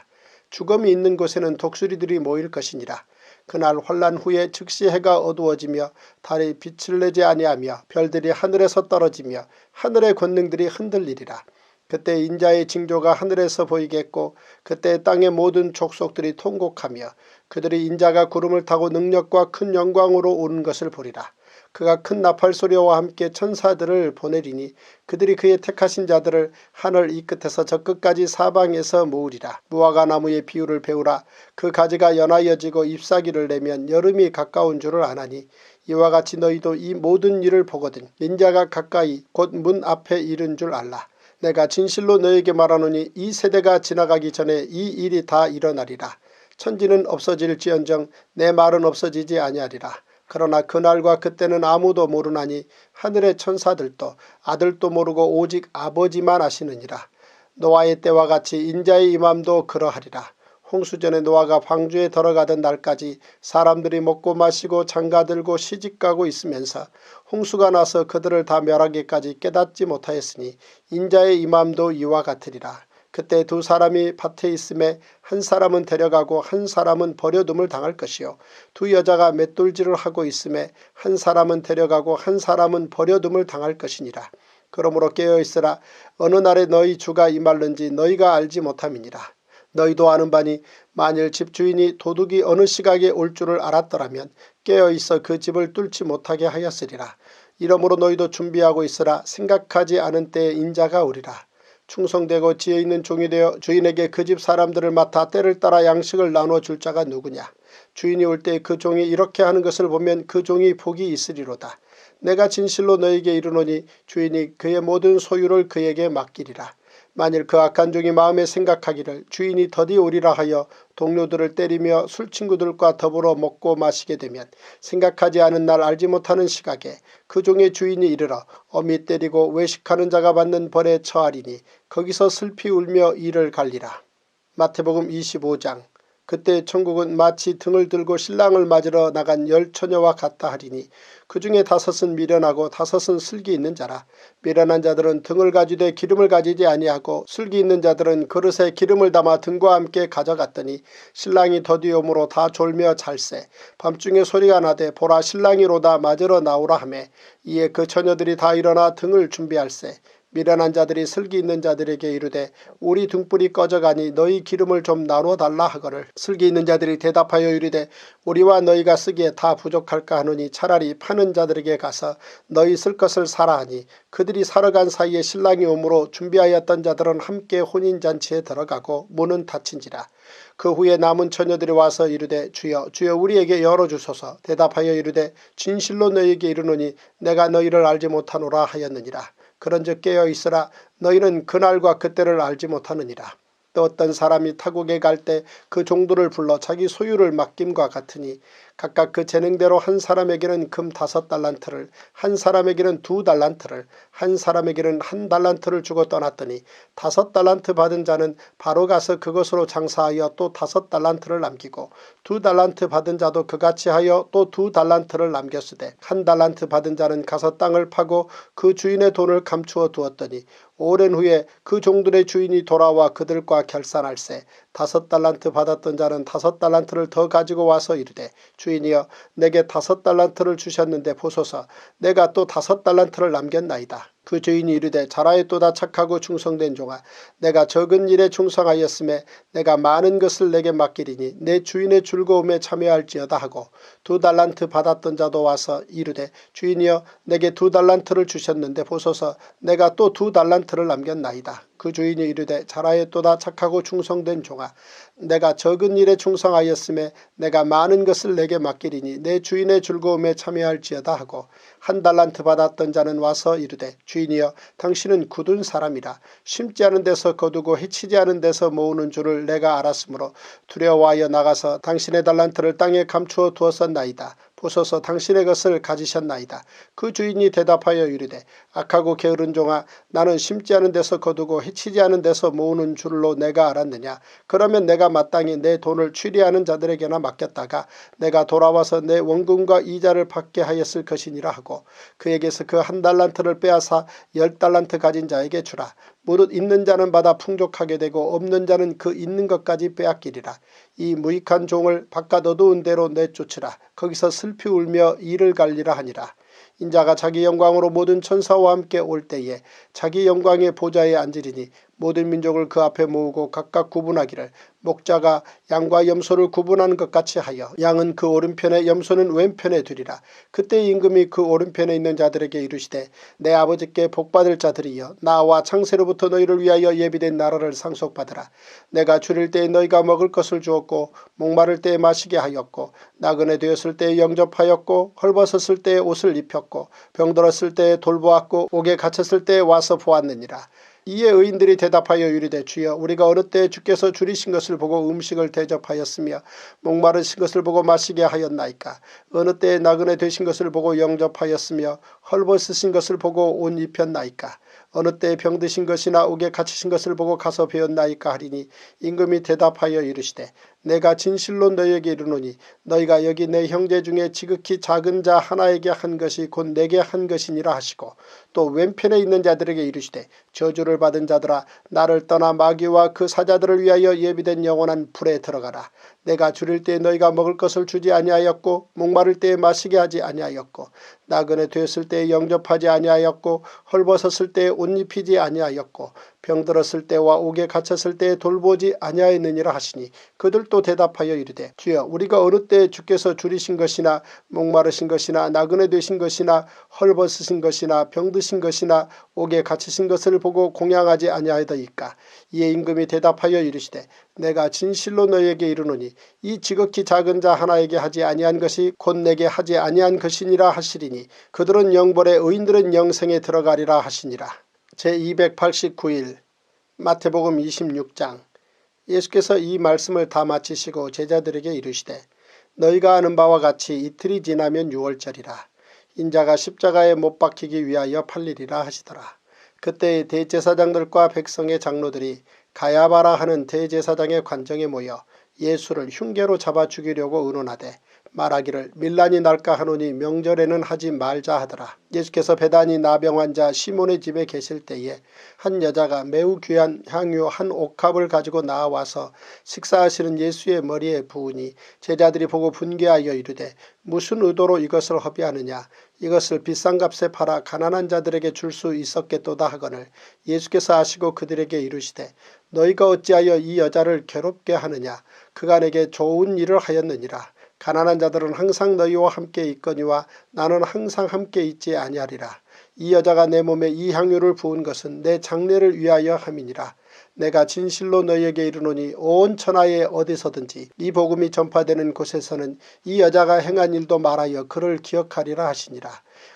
죽음이 있는 곳에는 독수리들이 모일 것이니라. 그날 환란 후에 즉시 해가 어두워지며 달이 빛을 내지 아니하며 별들이 하늘에서 떨어지며 하늘의 권능들이 흔들리리라. 그때 인자의 징조가 하늘에서 보이겠고 그때 땅의 모든 족속들이 통곡하며 그들이 인자가 구름을 타고 능력과 큰 영광으로 오는 것을 보리라. 그가 큰 나팔소리와 함께 천사들을 보내리니 그들이 그의 택하신 자들을 하늘 이 끝에서 저 끝까지 사방에서 모으리라. 무화과 나무의 비유를 배우라. 그 가지가 연하여지고 잎사귀를 내면 여름이 가까운 줄을 아나니 이와 같이 너희도 이 모든 일을 보거든 인자가 가까이 곧 문 앞에 이른 줄 알라. 내가 진실로 너에게 말하노니 이 세대가 지나가기 전에 이 일이 다 일어나리라. 천지는 없어질지언정 내 말은 없어지지 아니하리라. 그러나 그날과 그때는 아무도 모르나니 하늘의 천사들도 아들도 모르고 오직 아버지만 아시느니라. 노아의 때와 같이 인자의 임함도 그러하리라. 홍수전에 노아가 방주에 들어가던 날까지 사람들이 먹고 마시고 장가들고 시집가고 있으면서 홍수가 나서 그들을 다 멸하기까지 깨닫지 못하였으니 인자의 임함도 이와 같으리라. 그때 두 사람이 밭에 있음에 한 사람은 데려가고 한 사람은 버려둠을 당할 것이요 두 여자가 맷돌질을 하고 있음에 한 사람은 데려가고 한 사람은 버려둠을 당할 것이니라. 그러므로 깨어있으라. 어느 날에 너희 주가 임할는지 너희가 알지 못함이니라. 너희도 아는 바니 만일 집주인이 도둑이 어느 시각에 올 줄을 알았더라면 깨어있어 그 집을 뚫지 못하게 하였으리라. 이러므로 너희도 준비하고 있으라. 생각하지 않은 때에 인자가 오리라. 충성되고 지혜있는 종이 되어 주인에게 그 집 사람들을 맡아 때를 따라 양식을 나눠줄 자가 누구냐. 주인이 올 때 그 종이 이렇게 하는 것을 보면 그 종이 복이 있으리로다. 내가 진실로 너에게 이르노니 주인이 그의 모든 소유를 그에게 맡기리라. 만일 그 악한 종이 마음에 생각하기를 주인이 더디 오리라 하여 동료들을 때리며 술친구들과 더불어 먹고 마시게 되면 생각하지 않은 날 알지 못하는 시각에 그 종의 주인이 이르러 어미 때리고 외식하는 자가 받는 벌에 처하리니 거기서 슬피 울며 이를 갈리라. 마태복음 25장. 그때 천국은 마치 등을 들고 신랑을 맞으러 나간 10처녀와 같다 하리니 그 중에 5은 미련하고 5은 슬기 있는 자라. 미련한 자들은 등을 가지되 기름을 가지지 아니하고 슬기 있는 자들은 그릇에 기름을 담아 등과 함께 가져갔더니 신랑이 더디오므로 다 졸며 잘세. 밤중에 소리가 나되 보라 신랑이로다 맞으러 나오라 하매 이에 그 처녀들이 다 일어나 등을 준비할세. 미련한 자들이 슬기 있는 자들에게 이르되 우리 등불이 꺼져가니 너희 기름을 좀 나눠 달라 하거늘 슬기 있는 자들이 대답하여 이르되 우리와 너희가 쓰기에 다 부족할까 하노니 차라리 파는 자들에게 가서 너희 쓸 것을 사라 하니 그들이 사러 간 사이에 신랑이 오므로 준비하였던 자들은 함께 혼인잔치에 들어가고 문은 닫힌지라. 그 후에 남은 처녀들이 와서 이르되 주여 주여 우리에게 열어주소서. 대답하여 이르되 진실로 너희에게 이르노니 내가 너희를 알지 못하노라 하였느니라. 그런즉 깨어있으라. 너희는 그날과 그때를 알지 못하느니라. 또 어떤 사람이 타국에 갈 때 그 종들을 불러 자기 소유를 맡김과 같으니 각각 그 재능대로 한 사람에게는 금 5달란트를 한 사람에게는 2달란트를 한 사람에게는 1달란트를 주고 떠났더니 5달란트 받은 자는 바로 가서 그것으로 장사하여 또 5달란트를 남기고 2달란트 받은 자도 그같이 하여 또 2달란트를 남겼으되 1달란트 받은 자는 가서 땅을 파고 그 주인의 돈을 감추어 두었더니 오랜 후에 그 종들의 주인이 돌아와 그들과 결산할세 5달란트 받았던 자는 5달란트를 더 가지고 와서 이르되 주인이여 내게 5달란트를 주셨는데 보소서 내가 또 5달란트를 남겼나이다. 그 주인이 이르되 잘하였도다 착하고 충성된 종아 내가 적은 일에 충성하였음에 내가 많은 것을 내게 맡기리니 내 주인의 즐거움에 참여할지어다 하고 2달란트 받았던 자도 와서 이르되 주인이여 내게 2달란트를 주셨는데 보소서 내가 또 2달란트를 남겼나이다. 그 주인이 이르되 잘하였도다 착하고 충성된 종아 내가 적은 일에 충성하였음에 내가 많은 것을 내게 맡기리니 내 주인의 즐거움에 참여할지어다 하고 1달란트 받았던 자는 와서 이르되 주인이여 당신은 굳은 사람이라 심지 않은 데서 거두고 해치지 않은 데서 모으는 줄을 내가 알았으므로 두려워하여 나가서 당신의 달란트를 땅에 감추어 두었었나이다. 보소서 당신의 것을 가지셨나이다. 그 주인이 대답하여 이르되 악하고 게으른 종아 나는 심지 않은 데서 거두고 해치지 않은 데서 모으는 줄로 내가 알았느냐. 그러면 내가 마땅히 내 돈을 취리하는 자들에게나 맡겼다가 내가 돌아와서 내 원금과 이자를 받게 하였을 것이니라 하고 그에게서 그 1달란트를 빼앗아 10달란트 가진 자에게 주라. 무릇 있는 자는 받아 풍족하게 되고 없는 자는 그 있는 것까지 빼앗기리라. 이 무익한 종을 바깥 어두운 데로 내쫓으라. 거기서 슬피 울며 이를 갈리라 하니라. 인자가 자기 영광으로 모든 천사와 함께 올 때에 자기 영광의 보좌에 앉으리니 모든 민족을 그 앞에 모으고 각각 구분하기를 목자가 양과 염소를 구분하는 것 같이 하여 양은 그 오른편에 염소는 왼편에 두리라. 그때 임금이 그 오른편에 있는 자들에게 이르시되 내 아버지께 복받을 자들이여 나와 창세로부터 너희를 위하여 예비된 나라를 상속받으라. 내가 줄일 때에 너희가 먹을 것을 주었고 목마를 때에 마시게 하였고 나그네 되었을 때에 영접하였고 헐벗었을 때에 옷을 입혔고 병들었을 때에 돌보았고 옥에 갇혔을 때에 와서 보았느니라. 이에 의인들이 대답하여 이르되 주여 우리가 어느 때에 주께서 줄이신 것을 보고 음식을 대접하였으며 목마르신 것을 보고 마시게 하였나이까. 어느 때에 나그네 되신 것을 보고 영접하였으며 헐벗으신 것을 보고 옷 입혔나이까. 어느 때에 병드신 것이나 옥에 갇히신 것을 보고 가서 배웠나이까 하리니 임금이 대답하여 이르시되 내가 진실로 너희에게 이르노니 너희가 여기 내 형제 중에 지극히 작은 자 하나에게 한 것이 곧 내게 한 것이니라 하시고 또 왼편에 있는 자들에게 이르시되 저주를 받은 자들아 나를 떠나 마귀와 그 사자들을 위하여 예비된 영원한 불에 들어가라. 내가 줄일 때에 너희가 먹을 것을 주지 아니하였고 목마를 때에 마시게 하지 아니하였고 나그네 되었을 때에 영접하지 아니하였고 헐벗었을 때에 옷 입히지 아니하였고 병들었을 때와 옥에 갇혔을 때에 돌보지 아니하였느니라 하시니 그들도 대답하여 이르되 주여 우리가 어느 때에 주께서 줄이신 것이나 목마르신 것이나 나그네 되신 것이나 헐벗으신 것이나 병드신 것이나 옥에 갇히신 것을 보고 공양하지 아니하였더이까. 이에 임금이 대답하여 이르시되 내가 진실로 너희에게 이르노니 이 지극히 작은 자 하나에게 하지 아니한 것이 곧 내게 하지 아니한 것이니라 하시리니 그들은 영벌에 의인들은 영생에 들어가리라 하시니라. 제289일 마태복음 26장. 예수께서 이 말씀을 다 마치시고 제자들에게 이르시되 너희가 아는 바와 같이 이틀이 지나면 유월절이라. 인자가 십자가에 못 박히기 위하여 팔리리라 하시더라. 그때 대제사장들과 백성의 장로들이 가야바라 하는 대제사장의 관정에 모여 예수를 흉계로 잡아 죽이려고 의논하되 말하기를 밀란이 날까 하노니 명절에는 하지 말자 하더라. 예수께서 베다니 나병 환자 시몬의 집에 계실 때에 한 여자가 매우 귀한 향유 한 옥합을 가지고 나와서 식사하시는 예수의 머리에 부으니 제자들이 보고 분개하여 이르되 무슨 의도로 이것을 허비하느냐. 이것을 비싼 값에 팔아 가난한 자들에게 줄 수 있었겠도다 하거늘 예수께서 아시고 그들에게 이르시되 너희가 어찌하여 이 여자를 괴롭게 하느냐. 그가 내게 좋은 일을 하였느니라. 가난한 자들은 항상 너희와 함께 있거니와 나는 항상 함께 있지 아니하리라. 이 여자가 내 몸에 이 향유를 부은 것은 내 장례를 위하여 함이니라. 내가 진실로 너희에게 이르노니 온 천하에 어디서든지 이 복음이 전파되는 곳에서는 이 여자가 행한 일도 말하여 그를 기억하리라 하시니라.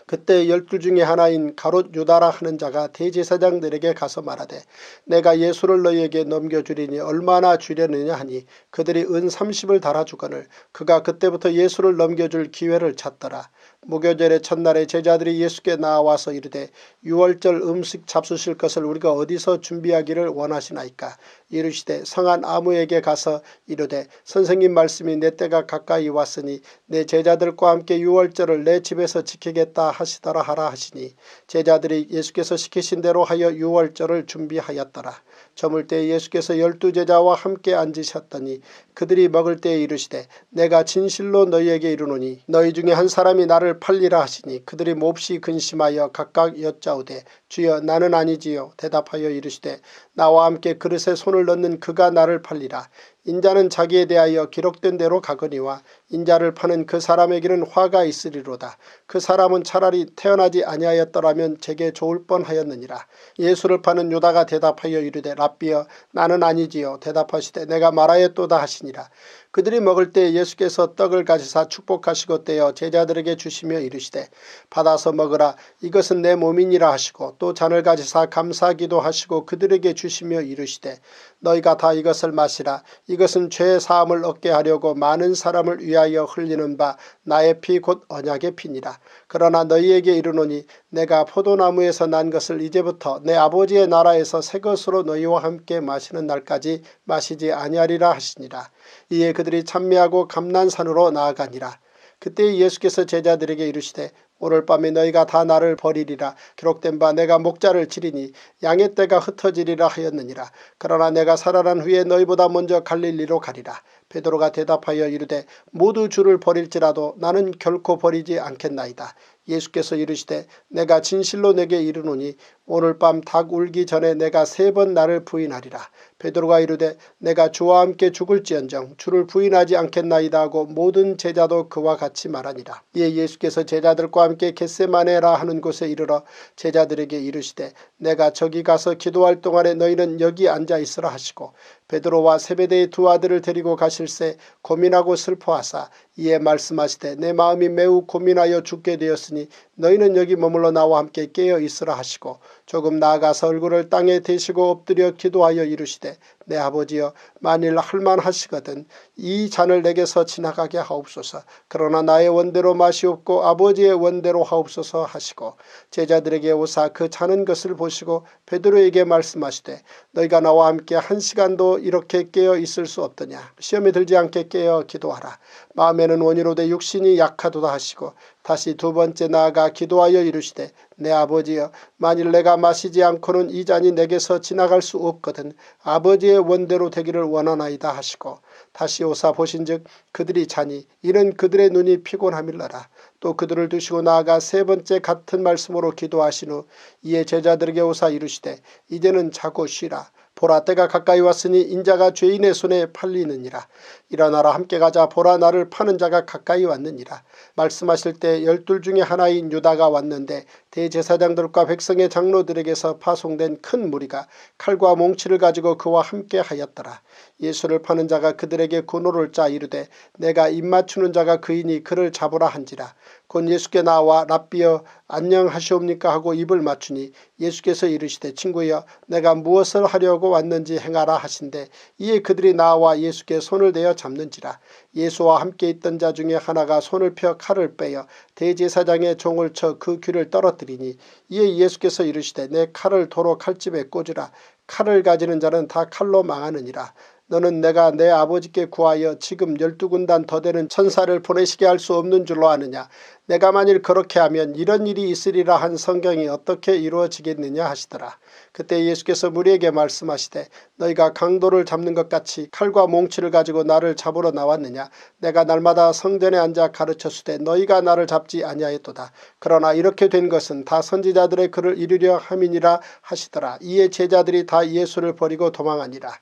그때 12 중에 하나인 가롯 유다라 하는 자가 대제사장들에게 가서 말하되 내가 예수를 너희에게 넘겨주리니 얼마나 주려느냐 하니 그들이 은 30을 달아주거늘 그가 그때부터 예수를 넘겨줄 기회를 찾더라. 무교절의 첫날에 제자들이 예수께 나와서 이르되 유월절 음식 잡수실 것을 우리가 어디서 준비하기를 원하시나이까. 이르시되 성한 아무에게 가서 이르되 선생님 말씀이 내 때가 가까이 왔으니 내 제자들과 함께 유월절을 내 집에서 지키겠다 하시더라 하라 하시니 제자들이 예수께서 시키신 대로 하여 유월절을 준비하였더라. 저물 때 예수께서 12제자와 함께 앉으셨더니 그들이 먹을 때에 이르시되 내가 진실로 너희에게 이르노니 너희 중에 한 사람이 나를 팔리라 하시니 그들이 몹시 근심하여 각각 여짜오되 주여 나는 아니지요. 대답하여 이르시되 나와 함께 그릇에 손을 넣는 그가 나를 팔리라. 인자는 자기에 대하여 기록된 대로 가거니와 인자를 파는 그 사람에게는 화가 있으리로다. 그 사람은 차라리 태어나지 아니하였더라면 제게 좋을 뻔하였느니라. 예수를 파는 유다가 대답하여 이르되 랍비여 나는 아니지요. 대답하시되 내가 말하였도다 하시니라. 그들이 먹을 때 예수께서 떡을 가지사 축복하시고 떼어 제자들에게 주시며 이르시되 받아서 먹으라. 이것은 내 몸이니라 하시고 또 잔을 가지사 감사기도 하시고 그들에게 주시며 이르시되 너희가 다 이것을 마시라. 이것은 죄 사함을 얻게 하려고 많은 사람을 위하여 흘리는 바 나의 피 곧 언약의 피니라. 그러나 너희에게 이르노니 내가 포도나무에서 난 것을 이제부터 내 아버지의 나라에서 새 것으로 너희와 함께 마시는 날까지 마시지 아니하리라 하시니라. 이에 그들이 찬미하고 감난산으로 나아가니라. 그때 예수께서 제자들에게 이르시되 오늘 밤에 너희가 다 나를 버리리라. 기록된 바 내가 목자를 치리니 양의 떼가 흩어지리라 하였느니라. 그러나 내가 살아난 후에 너희보다 먼저 갈릴리로 가리라. 베드로가 대답하여 이르되 모두 주를 버릴지라도 나는 결코 버리지 않겠나이다. 예수께서 이르시되 내가 진실로 내게 이르노니 오늘 밤 닭 울기 전에 내가 3번 나를 부인하리라. 베드로가 이르되 내가 주와 함께 죽을지언정 주를 부인하지 않겠나이다 하고 모든 제자도 그와 같이 말하니라. 이에 예수께서 제자들과 함께 겟세마네라 하는 곳에 이르러 제자들에게 이르시되 내가 저기 가서 기도할 동안에 너희는 여기 앉아 있으라 하시고 베드로와 세베대의 2 아들을 데리고 가실새 고민하고 슬퍼하사 이에 말씀하시되 내 마음이 매우 고민하여 죽게 되었으니 너희는 여기 머물러 나와 함께 깨어 있으라 하시고 조금 나아가서 얼굴을 땅에 대시고 엎드려 기도하여 이르시되 내 아버지여 만일 할만하시거든 이 잔을 내게서 지나가게 하옵소서. 그러나 나의 원대로 마시옵고 아버지의 원대로 하옵소서 하시고 제자들에게 오사 그 자는 것을 보시고 베드로에게 말씀하시되 너희가 나와 함께 1시간도 이렇게 깨어 있을 수 없더냐. 시험에 들지 않게 깨어 기도하라. 마음에는 원이로되 육신이 약하도다 하시고 다시 2번째 나아가 기도하여 이르시되 내 아버지여 만일 내가 마시지 않고는 이 잔이 내게서 지나갈 수 없거든 아버지의 원대로 되기를 원하나이다 하시고 다시 오사 보신즉 그들이 자니 이는 그들의 눈이 피곤함일러라. 또 그들을 두시고 나아가 3번째 같은 말씀으로 기도하신 후 이에 제자들에게 오사 이르시되 이제는 자고 쉬라. 보라 때가 가까이 왔으니 인자가 죄인의 손에 팔리느니라. 일어나라 함께 가자. 보라 나를 파는 자가 가까이 왔느니라. 말씀하실 때 12 중에 하나인 유다가 왔는데 대제사장들과 백성의 장로들에게서 파송된 큰 무리가 칼과 몽치를 가지고 그와 함께 하였더라. 예수를 파는 자가 그들에게 군호를 짜 이르되 내가 입맞추는 자가 그이니 그를 잡으라 한지라. 곧 예수께 나와 랍비여 안녕하시옵니까 하고 입을 맞추니 예수께서 이르시되 친구여 내가 무엇을 하려고 왔는지 행하라 하신대. 이에 그들이 나와 예수께 손을 대어 잡는지라. 예수와 함께 있던 자 중에 하나가 손을 펴 칼을 빼어 대제사장의 종을 쳐 그 귀를 떨어뜨리니 이에 예수께서 이르시되 내 칼을 도로 칼집에 꽂으라. 칼을 가지는 자는 다 칼로 망하느니라. 너는 내가 내 아버지께 구하여 지금 12군단 더 되는 천사를 보내시게 할 수 없는 줄로 아느냐. 내가 만일 그렇게 하면 이런 일이 있으리라 한 성경이 어떻게 이루어지겠느냐 하시더라. 그때 예수께서 무리에게 말씀하시되 너희가 강도를 잡는 것 같이 칼과 몽치를 가지고 나를 잡으러 나왔느냐. 내가 날마다 성전에 앉아 가르쳤으되 너희가 나를 잡지 아니하였도다. 그러나 이렇게 된 것은 다 선지자들의 글을 이루려 함이니라 하시더라. 이에 제자들이 다 예수를 버리고 도망하니라.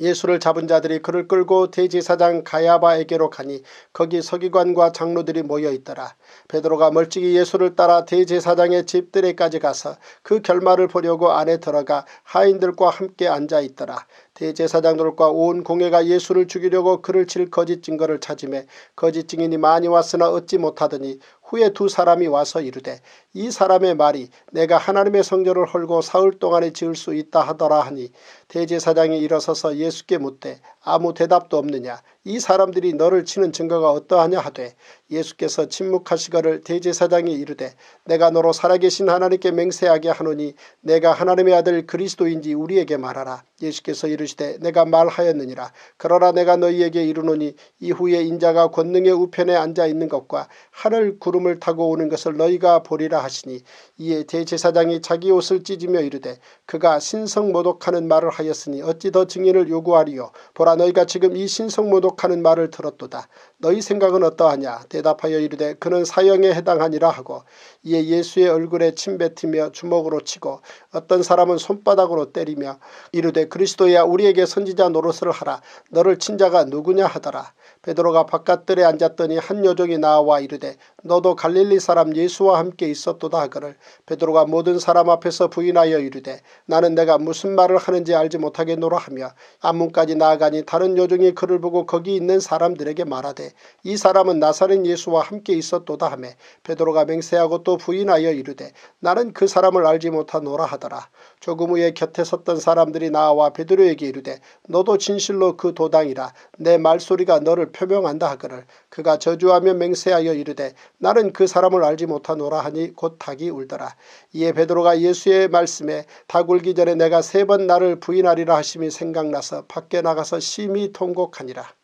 예수를 잡은 자들이 그를 끌고 대제사장 가야바에게로 가니 거기 서기관과 장로들이 모여있더라. 베드로가 멀찍이 예수를 따라 대제사장의 집들에까지 가서 그 결말을 보려고 안에 들어가 하인들과 함께 앉아있더라. 대제사장들과 온 공회가 예수를 죽이려고 그를 칠 거짓 증거를 찾으매 거짓 증인이 많이 왔으나 얻지 못하더니 후에 두 사람이 와서 이르되 이 사람의 말이 내가 하나님의 성전을 헐고 사흘 동안에 지을 수 있다 하더라 하니 대제사장이 일어서서 예수께 묻되 아무 대답도 없느냐. 이 사람들이 너를 치는 증거가 어떠하냐 하되 예수께서 침묵하시거를 대제사장이 이르되 내가 너로 살아계신 하나님께 맹세하게 하노니 내가 하나님의 아들 그리스도인지 우리에게 말하라. 예수께서 이르시되 내가 말하였느니라. 그러나 내가 너희에게 이르노니 이후에 인자가 권능의 우편에 앉아있는 것과 하늘 구름을 타고 오는 것을 너희가 보리라 하시니 이에 대제사장이 자기 옷을 찢으며 이르되 그가 신성모독하는 말을 하였으니 어찌 더 증인을 요구하리요. 보라 너희가 지금 이 신성모독하는 말을 들었도다. 너희 생각은 어떠하냐. 대답하여 이르되 그는 사형에 해당하니라 하고 이에 예수의 얼굴에 침 뱉으며 주먹으로 치고 어떤 사람은 손바닥으로 때리며 이르되 그리스도야 우리에게 선지자 노릇을 하라. 너를 친 자가 누구냐 하더라. 베드로가 바깥들에 앉았더니 한 여종이 나와 이르되 너도 갈릴리 사람 예수와 함께 있었도다 하거늘 베드로가 모든 사람 앞에서 부인하여 이르되 나는 내가 무슨 말을 하는지 알지 못하겠노라 하며 앞문까지 나아가니 다른 여종이 그를 보고 거기 있는 사람들에게 말하되 이 사람은 나사렛 예수와 함께 있었도다 하며 베드로가 맹세하고 또 부인하여 이르되 나는 그 사람을 알지 못하노라 하더라. 조금 후에 곁에 섰던 사람들이 나와 베드로에게 이르되 너도 진실로 그 도당이라. 내 말소리가 너를 표명한다 하거늘 그가 저주하며 맹세하여 이르되 나는 그 사람을 알지 못하노라 하니 곧 닭이 울더라. 이에 베드로가 예수의 말씀에 닭 울기 전에 내가 3번 나를 부인하리라 하심이 생각나서 밖에 나가서 심히 통곡하니라.